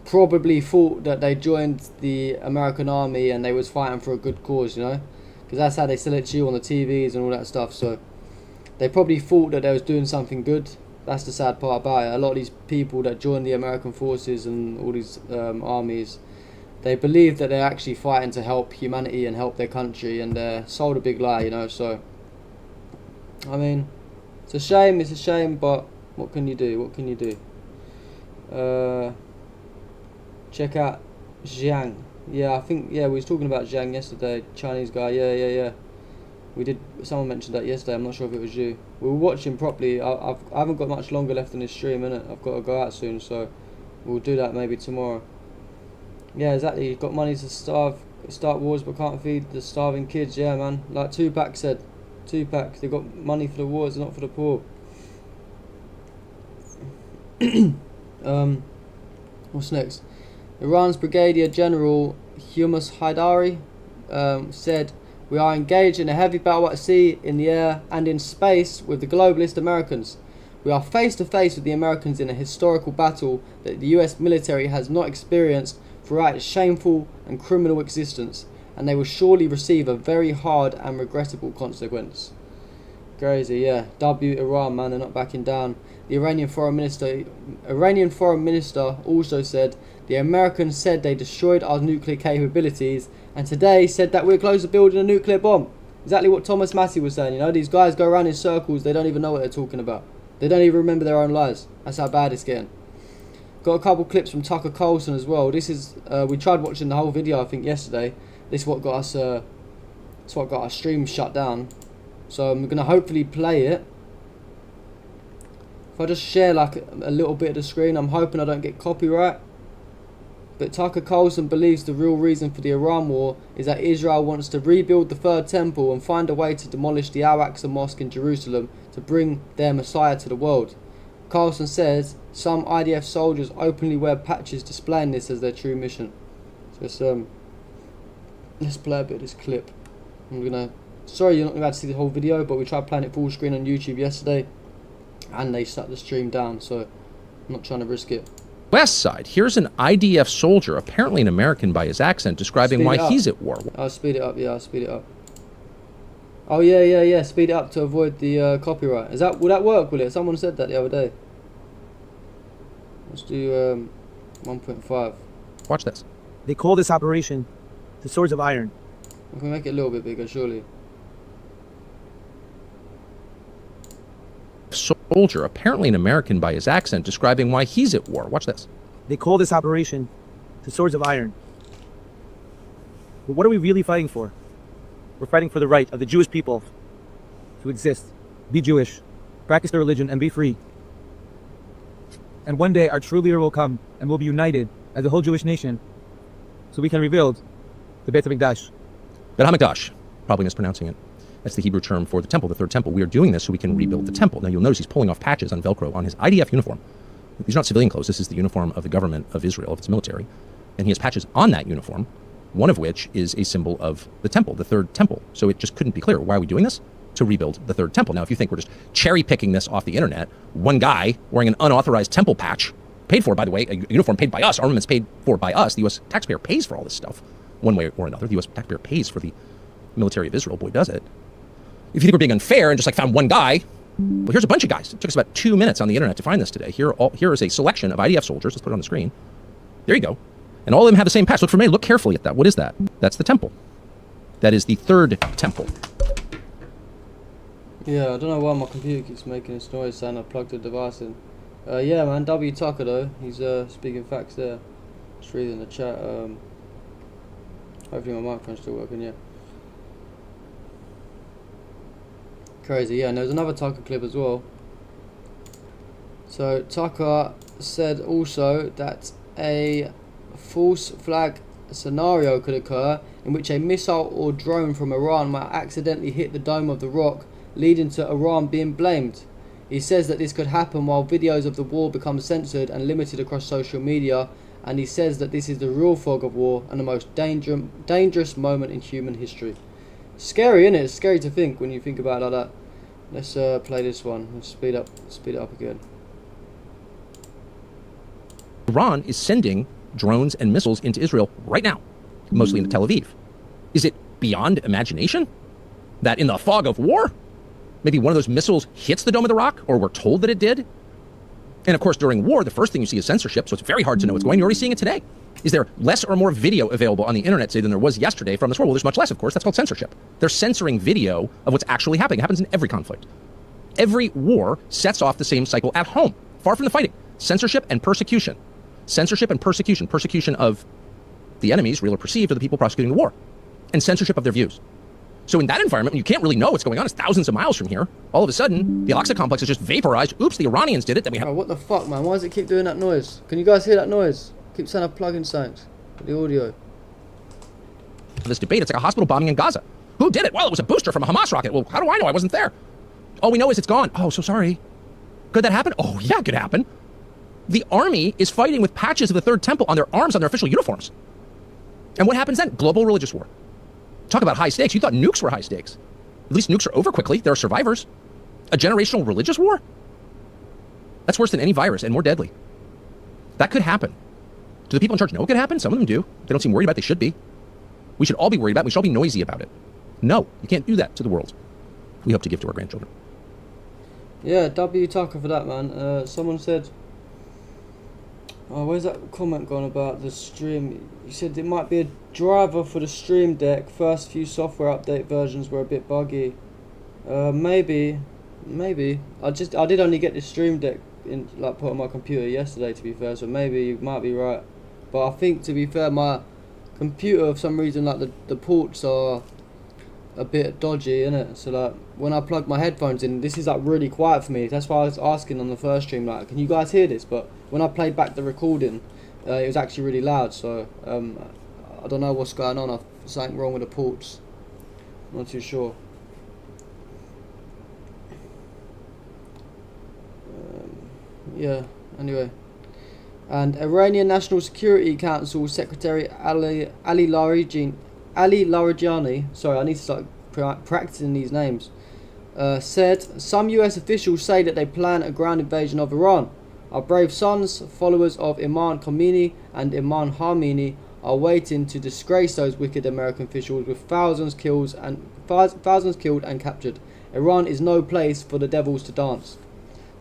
E: probably thought that they joined the American army and they was fighting for a good cause, you know, because that's how they sell it to you on the TVs and all that stuff. So they probably thought that they was doing something good. That's the sad part about it. A lot of these people that join the American forces and all these armies, they believe that they're actually fighting to help humanity and help their country, and they're sold a big lie, you know. So I mean, it's a shame, but What can you do? What can you do? Check out Zhang. Yeah, I think, yeah, we was talking about Zhang yesterday. Chinese guy. Yeah. We did. Someone mentioned that yesterday. I'm not sure if it was you. We were watching properly. I haven't got much longer left in this stream, innit? I've got to go out soon, so we'll do that maybe tomorrow. Yeah, exactly. You've got money to start wars, but can't feed the starving kids. Yeah, man. Like Tupac said. Tupac. They've got money for the wars, not for the poor. What's next? Iran's Brigadier General Humas Haidari said, "We are engaged in a heavy battle at sea, in the air, and in space with the globalist Americans. We are face to face with the Americans in a historical battle that the US military has not experienced throughout its shameful and criminal existence, and they will surely receive a very hard and regrettable consequence." Crazy, yeah. W Iran, man, they're not backing down. The Iranian foreign minister also said, "The Americans said they destroyed our nuclear capabilities, and today said that we're close to building a nuclear bomb." Exactly what Thomas Massey was saying. You know, these guys go around in circles. They don't even know what they're talking about. They don't even remember their own lies. That's how bad it's getting. Got a couple clips from Tucker Carlson as well. This is we tried watching the whole video, I think, yesterday. This is what got us. It's what got our stream shut down. So I'm gonna hopefully play it. If I just share like a little bit of the screen, I'm hoping I don't get copyright. But Tucker Carlson believes the real reason for the Iran war is that Israel wants to rebuild the third temple and find a way to demolish the Al-Aqsa Mosque in Jerusalem to bring their Messiah to the world. Carlson says some IDF soldiers openly wear patches displaying this as their true mission. So let's play a bit of this clip. Sorry you're not going to be able to see the whole video, but we tried playing it full screen on YouTube yesterday and they shut the stream down, so I'm not trying to risk it.
O: West side, here's an IDF soldier, apparently an American by his accent, describing why he's at war.
E: I'll speed it up, yeah, I'll speed it up. Oh yeah, speed it up to avoid the copyright. Will that work, will it? Someone said that the other day. Let's do 1.5.
O: Watch this.
N: They call this operation the Swords of Iron.
E: We can make it a little bit bigger, surely.
O: Soldier, apparently an American by his accent, describing why he's at war. Watch this.
N: They call this operation the Swords of Iron. But what are we really fighting for? We're fighting for the right of the Jewish people to exist, be Jewish, practice their religion, and be free. And one day our true leader will come and we'll be united as a whole Jewish nation so we can rebuild the Beit HaMikdash.
O: Beit HaMikdash, probably mispronouncing it. That's the Hebrew term for the temple, the third temple. We are doing this so we can rebuild the temple. Now you'll notice he's pulling off patches on Velcro on his IDF uniform. These are not civilian clothes. This is the uniform of the government of Israel, of its military. And he has patches on that uniform, one of which is a symbol of the temple, the third temple. So it just couldn't be clear. Why are we doing this? To rebuild the third temple. Now, if you think we're just cherry picking this off the internet, one guy wearing an unauthorized temple patch, paid for, by the way, a uniform paid by us, armaments paid for by us, the U.S. taxpayer pays for all this stuff, one way or another. The U.S. taxpayer pays for the military of Israel. Boy, does it. If you think we're being unfair and just like found one guy, well, here's a bunch of guys. It took us about 2 minutes on the internet to find this today. Here is a selection of IDF soldiers. Let's put it on the screen. There you go. And all of them have the same patch. Look for me. Look carefully at that. What is that? That's the temple. That is the third temple.
E: Yeah, I don't know why my computer keeps making this noise saying I plugged the device in. Yeah, man, W. Tucker, though. He's speaking facts there. Just reading the chat. Hopefully my microphone's still working, yeah. Crazy, yeah, and there's another Tucker clip as well. So, Tucker said also that a false flag scenario could occur in which a missile or drone from Iran might accidentally hit the dome of the rock, leading to Iran being blamed. He says that this could happen while videos of the war become censored and limited across social media, and he says that this is the real fog of war and the most dangerous moment in human history. Scary, isn't it? It's scary to think when you think about it like that. Let's play this one. Let's speed it up again.
O: Iran is sending drones and missiles into Israel right now, mostly into Tel Aviv. Is it beyond imagination that in the fog of war, maybe one of those missiles hits the Dome of the Rock, or we're told that it did? And of course, during war, the first thing you see is censorship, so it's very hard to know what's going on. You're already seeing it today. Is there less or more video available on the internet today than there was yesterday from this war? Well, there's much less, of course. That's called censorship. They're censoring video of what's actually happening. It happens in every conflict. Every war sets off the same cycle at home, far from the fighting. Censorship and persecution. Censorship and persecution. Persecution of the enemies, real or perceived, of the people prosecuting the war. And censorship of their views. So in that environment, when you can't really know what's going on, it's thousands of miles from here, all of a sudden, the Al-Aqsa complex is just vaporized. Oops, the Iranians did it. Then we have...
E: Oh, what the fuck, man? Why does it keep doing that noise? Can you guys hear that noise? Keep saying I'm plugging something. The audio.
O: This debate, it's like a hospital bombing in Gaza. Who did it? Well, it was a booster from a Hamas rocket. Well, how do I know? I wasn't there. All we know is it's gone. Oh, so sorry. Could that happen? Oh, yeah, it could happen. The army is fighting with patches of the Third Temple on their arms, on their official uniforms. And what happens then? Global religious war. Talk about high stakes. You thought nukes were high stakes. At least nukes are over quickly. There are survivors. A generational religious war? That's worse than any virus and more deadly. That could happen. Do the people in charge know it could happen? Some of them do. They don't seem worried about it. They should be. We should all be worried about it. We should all be noisy about it. No, you can't do that to the world. We hope to give to our grandchildren.
E: Yeah, W Tucker for that, man. Someone said... Oh, where's that comment gone about the stream? You said it might be a driver for the Stream Deck. First few software update versions were a bit buggy. Maybe. I did only get the Stream Deck in, like, put on my computer yesterday, to be fair. So maybe you might be right. But I think, to be fair, my computer, for some reason, like the ports are a bit dodgy, innit? So like when I plug my headphones in, this is like really quiet for me. That's why I was asking on the first stream, like, can you guys hear this? But when I played back the recording, it was actually really loud. So I don't know what's going on. There's something wrong with the ports. I'm not too sure. Yeah. Anyway. And Iranian National Security Council Secretary Ali Larijani, sorry, I need to start practicing these names, said some US officials say that they plan a ground invasion of Iran. Our brave sons, followers of Imam Khomeini and Imam Khomeini, are waiting to disgrace those wicked American officials with thousands killed and captured. Iran is no place for the devils to dance.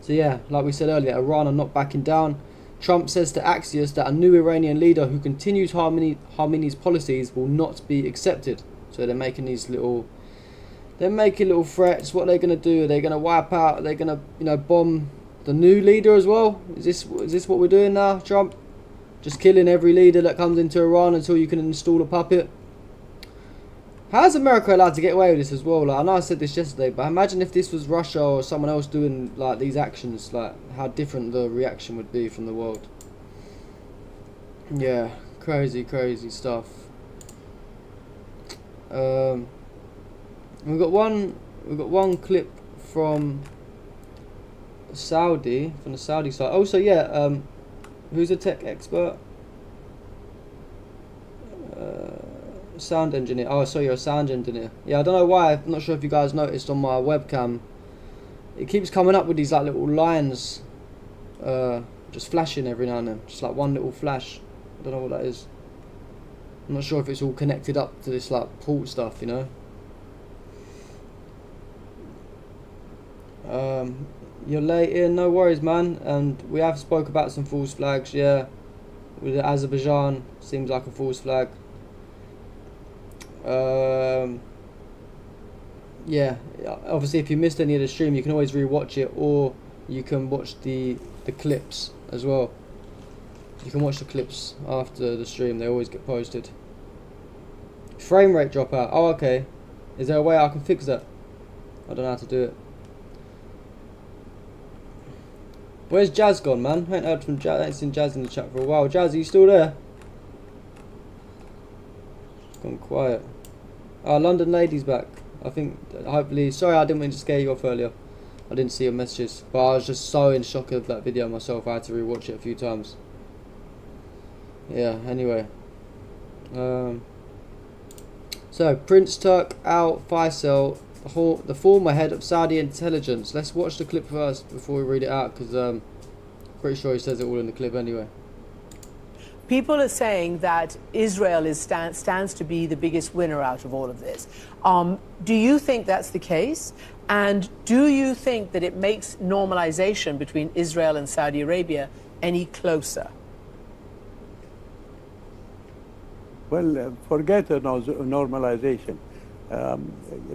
E: So yeah, like we said earlier, Iran are not backing down. Trump says to Axios that a new Iranian leader who continues Khomeini's policies will not be accepted. So they're making these little threats. What are they going to do? Are they going to wipe out? Are they going to, bomb the new leader as well? Is this what we're doing now, Trump? Just killing every leader that comes into Iran until you can install a puppet? How is America allowed to get away with this as well? Like, I know I said this yesterday, but imagine if this was Russia or someone else doing like these actions, like how different the reaction would be from the world. Yeah, crazy stuff. We've got one clip from the Saudi side. Also, yeah, who's a tech expert? Sound engineer. Oh, so you're a sound engineer. Yeah, I don't know why. I'm not sure if you guys noticed on my webcam. It keeps coming up with these like little lines, just flashing every now and then. Just like one little flash. I don't know what that is. I'm not sure if it's all connected up to this like port stuff, you know. You're late in, no worries, man. And we have spoke about some false flags. Yeah, with Azerbaijan, seems like a false flag. Yeah, obviously if you missed any of the stream, you can always re-watch it, or you can watch the clips as well. You can watch the clips after the stream, they always get posted. Frame rate dropout. Oh, okay. Is there a way I can fix that? I don't know how to do it. Where's Jazz gone, man? I ain't heard from Jazz. I ain't seen Jazz in the chat for a while. Jazz, are you still there? It's gone quiet. London Lady's back. I think, hopefully, sorry I didn't mean to scare you off earlier. I didn't see your messages, but I was just so in shock of that video myself, I had to rewatch it a few times. Yeah, anyway. So, Prince Turk Al Faisal, the former head of Saudi intelligence. Let's watch the clip first before we read it out, because pretty sure he says it all in the clip anyway.
P: People are saying that Israel stands to be the biggest winner out of all of this. Do you think that's the case? And do you think that it makes normalization between Israel and Saudi Arabia any closer?
Q: Well, forget normalization.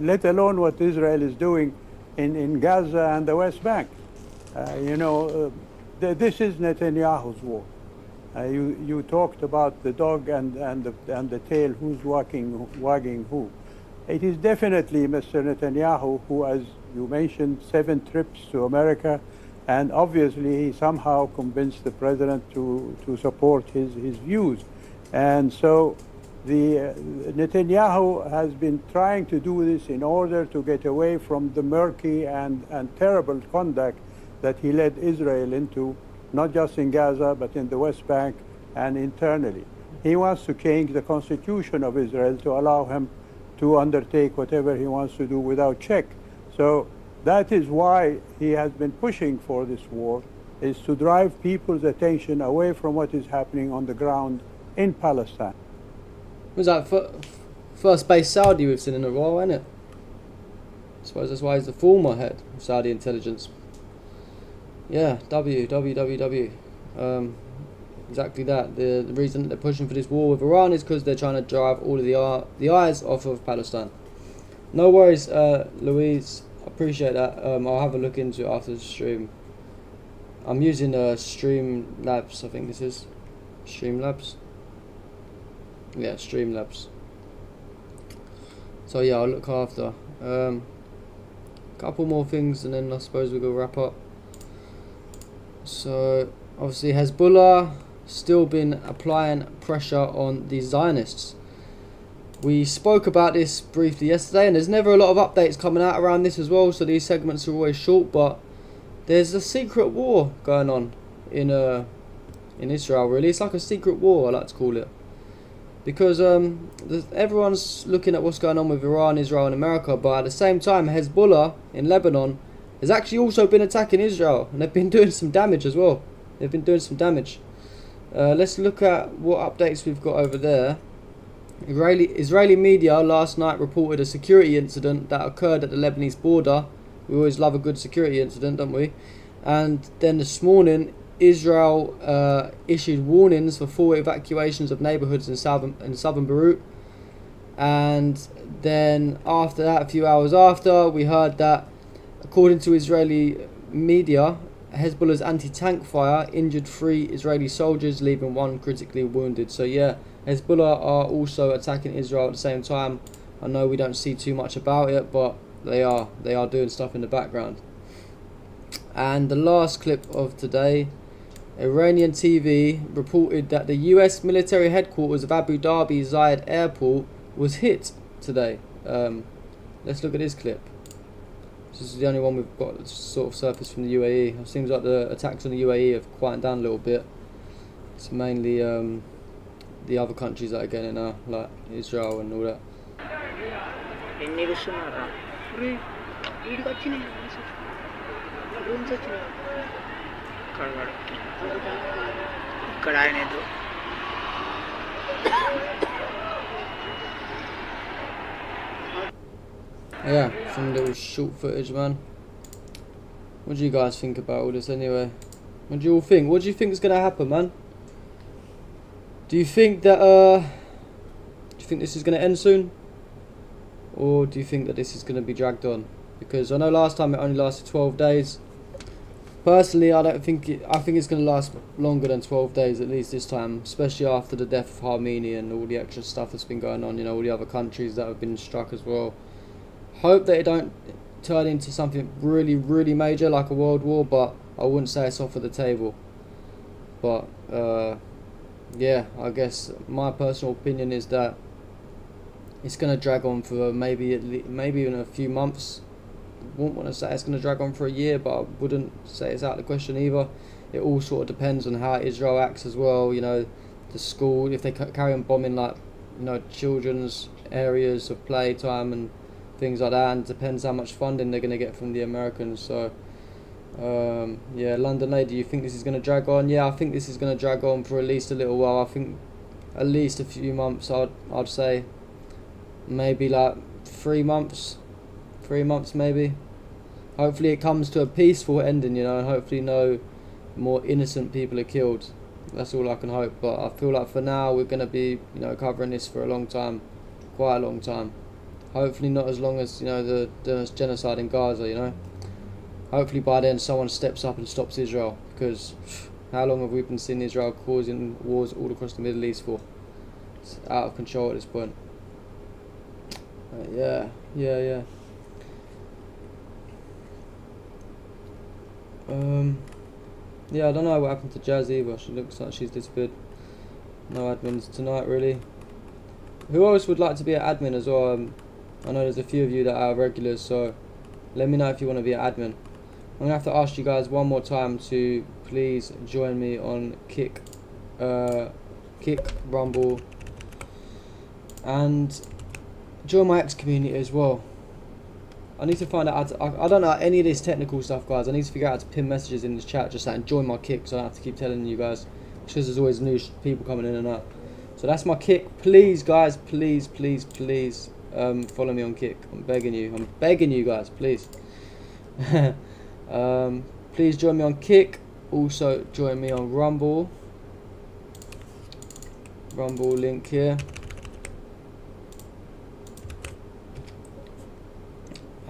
Q: Let alone what Israel is doing in Gaza and the West Bank. This is Netanyahu's war. You talked about the dog and the tail, who's wagging who. It is definitely Mr. Netanyahu who, as you mentioned, 7 trips to America, and obviously he somehow convinced the president to support his views. And so Netanyahu has been trying to do this in order to get away from the murky and terrible conduct that he led Israel into, not just in Gaza, but in the West Bank and internally. He wants to change the constitution of Israel to allow him to undertake whatever he wants to do without check. So that is why he has been pushing for this war, is to drive people's attention away from what is happening on the ground in Palestine.
E: Was that first base Saudi we've seen in a while, isn't it? I suppose that's why he's the former head of Saudi intelligence. Yeah, W. Exactly that. The reason that they're pushing for this war with Iran is because they're trying to drive all of the eyes off of Palestine. No worries, Louise. I appreciate that. I'll have a look into it after the stream. I'm using Streamlabs, I think this is. Streamlabs? Yeah, Streamlabs. So yeah, I'll look after. Couple more things and then I suppose we'll go wrap up. So obviously Hezbollah still been applying pressure on the Zionists. We spoke about this briefly yesterday, and there's never a lot of updates coming out around this as well, so these segments are always short, but there's a secret war going on in Israel, really. It's like a secret war, I like to call it, because everyone's looking at what's going on with Iran, Israel and America, but at the same time Hezbollah in Lebanon has actually also been attacking Israel, and they've been doing some damage as well. Let's look at what updates we've got over there. Israeli media last night reported a security incident that occurred at the Lebanese border. We always love a good security incident, don't we? And then this morning, Israel issued warnings for 4 evacuations of neighborhoods in southern Beirut. And then after that, a few hours after, we heard that, according to Israeli media, Hezbollah's anti-tank fire injured 3 Israeli soldiers, leaving 1 critically wounded. So yeah, Hezbollah are also attacking Israel at the same time. I know we don't see too much about it, but they are doing stuff in the background. And the last clip of today, Iranian TV reported that the US military headquarters of Abu Dhabi Zayed Airport was hit today. Let's look at this clip. This is the only one we've got sort of surfaced from the UAE. It seems like the attacks on the UAE have quieted down a little bit. It's mainly the other countries that are getting like Israel and all that. Yeah, some little short footage, man. What do you guys think about all this anyway? What do you all think? What do you think is gonna happen, man? Do you think that this is gonna end soon? Or do you think that this is gonna be dragged on? Because I know last time it only lasted 12 days. Personally, I think it's gonna last longer than 12 days at least this time, especially after the death of Armenia and all the extra stuff that's been going on, you know, all the other countries that have been struck as well. Hope that it don't turn into something really, really major like a world war, but I wouldn't say it's off of the table. But yeah, I guess my personal opinion is that it's going to drag on for maybe even a few months. I wouldn't want to say it's going to drag on for a year, but I wouldn't say it's out of the question either. It all sort of depends on how Israel acts as well. You know, the school, if they carry on bombing like, you know, children's areas of playtime and things like that, and it depends how much funding they're going to get from the Americans. So yeah, London Lady, do you think this is going to drag on? Yeah, I think this is going to drag on for at least a little while. I think at least a few months. I'd say maybe like 3 months maybe. Hopefully it comes to a peaceful ending, you know, and hopefully no more innocent people are killed. That's all I can hope. But I feel like for now we're going to be, you know, covering this for a long time, quite a long time. Hopefully not as long as, you know, the genocide in Gaza, you know. Hopefully by then someone steps up and stops Israel, because how long have we been seeing Israel causing wars all across the Middle East for? It's out of control at this point. Yeah. Yeah, I don't know what happened to Jazz either. She looks like she's disappeared. No admins tonight, really. Who else would like to be an admin as well? I know there's a few of you that are regulars, so let me know if you want to be an admin. I'm going to have to ask you guys one more time to please join me on Kick, Rumble, and join my X community as well. I need to find out how to, I don't know any of this technical stuff, guys. I need to figure out how to pin messages in this chat just saying join my Kick, so I don't have to keep telling you guys, because there's always new people coming in and out. So that's my Kick. Please, guys, please follow me on Kick. I'm begging you guys, please. Please join me on Kick. Also join me on Rumble. Rumble link here.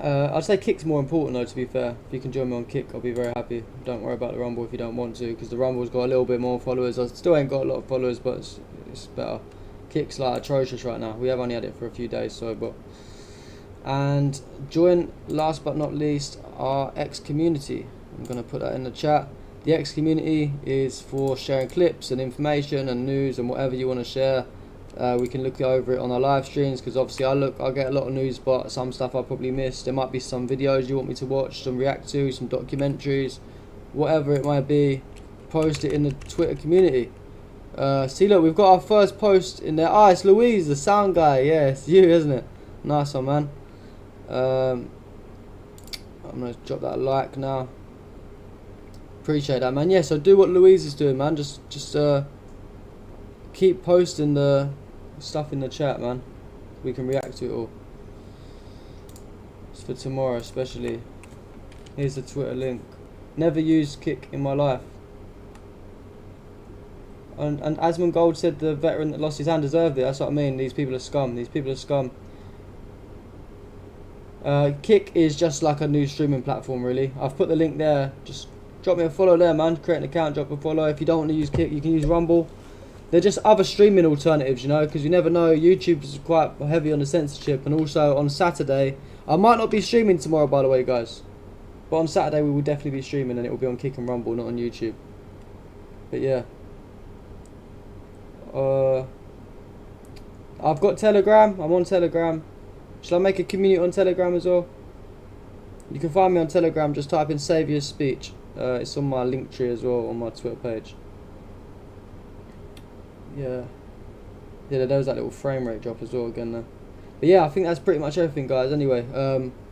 E: I'd say Kick's more important though, to be fair. If you can join me on Kick, I'll be very happy. Don't worry about the Rumble if you don't want to, because the Rumble's got a little bit more followers. I still ain't got a lot of followers, but it's better. Kick's like atrocious right now. We have only had it for a few days, so but. And join, last but not least, our X community. I'm going to put that in the chat. The X community is for sharing clips and information and news and whatever you want to share. We can look over it on our live streams, because obviously I get a lot of news, but some stuff I probably missed. There might be some videos you want me to watch, some react to, some documentaries, whatever it might be. Post it in the Twitter community. See, look, we've got our first post in there. Ah, it's Louise, the sound guy. Yeah, it's you, isn't it? Nice one, man. I'm gonna drop that like now. Appreciate that, man. Yeah, so do what Louise is doing, man. Just keep posting the stuff in the chat, man. We can react to it all. It's for tomorrow, especially. Here's the Twitter link. Never used Kick in my life. And Asmund Gold said the veteran that lost his hand deserved it. That's what I mean. These people are scum. These people are scum. Kick is just like a new streaming platform, really. I've put the link there. Just drop me a follow there, man. Create an account, drop a follow. If you don't want to use Kick, you can use Rumble. They're just other streaming alternatives, you know, because you never know. YouTube is quite heavy on the censorship, and also on Saturday, I might not be streaming tomorrow, by the way, guys. But on Saturday we will definitely be streaming, and it will be on Kick and Rumble, not on YouTube. But yeah. I've got Telegram. I'm on Telegram. Shall I make a community on Telegram as well? You can find me on Telegram. Just type in Saviour's Speech. It's on my link tree as well on my Twitter page. Yeah, there was that little frame rate drop as well again there. But yeah, I think that's pretty much everything, guys. Anyway,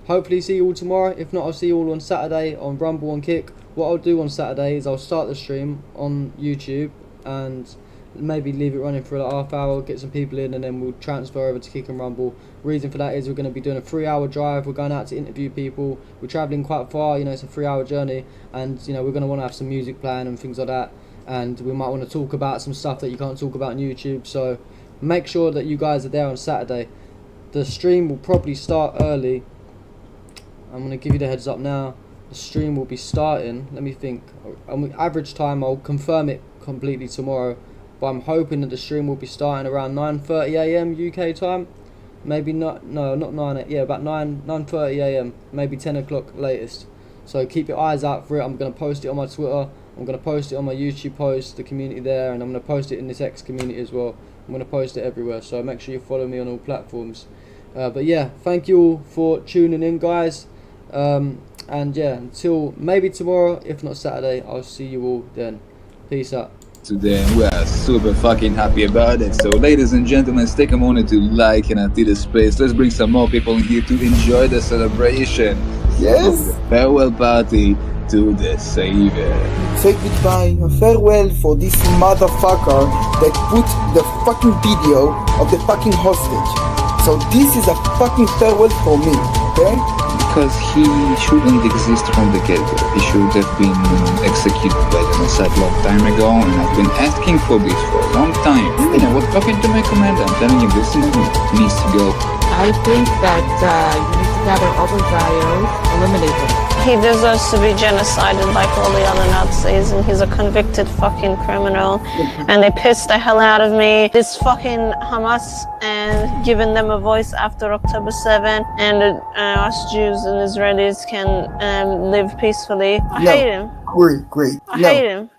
E: hopefully see you all tomorrow. If not, I'll see you all on Saturday on Rumble and Kick. What I'll do on Saturday is I'll start the stream on YouTube and maybe leave it running for like half hour, get some people in, and then we'll transfer over to Kick and Rumble. Reason for that is we're going to be doing a 3-hour drive. We're going out to interview people. We're travelling quite far, you know, it's a 3-hour journey, and you know, we're going to want to have some music playing and things like that, and we might want to talk about some stuff that you can't talk about on YouTube. So make sure that you guys are there on Saturday. The stream will probably start early. I'm going to give you the heads up now. The stream will be starting, let me think, average time, I'll confirm it completely tomorrow, but I'm hoping that the stream will be starting around 9:30 AM UK time. Maybe not, no, not 9, yeah, about 9:30 AM, maybe 10 o'clock latest. So keep your eyes out for it. I'm going to post it on my Twitter, I'm going to post it on my YouTube post, the community there, and I'm going to post it in this X community as well. I'm going to post it everywhere, so make sure you follow me on all platforms. But yeah, thank you all for tuning in, guys. And yeah, until maybe tomorrow, if not Saturday, I'll see you all then. Peace out.
A: Today, and we are super fucking happy about it. So ladies and gentlemen, take a moment to like and empty the space. Let's bring some more people in here to enjoy the celebration.
B: Yes.
A: Of the farewell party to the Savior.
B: Say goodbye, a farewell for this motherfucker that put the fucking video of the fucking hostage. So this is a fucking farewell for me, okay?
A: Because he shouldn't exist from the get-go. He should have been executed by the Mossad long time ago, and I've been asking for this for a long time. And I was talking to my commander, I'm telling him this needs to go
C: I think that you need to gather all the Zios, eliminate them.
D: He deserves to be genocided like all the other Nazis, and he's a convicted fucking criminal. And they pissed the hell out of me. This fucking Hamas and giving them a voice after October 7, and us Jews and Israelis can live peacefully. I hate him.
B: Great.
D: I hate him.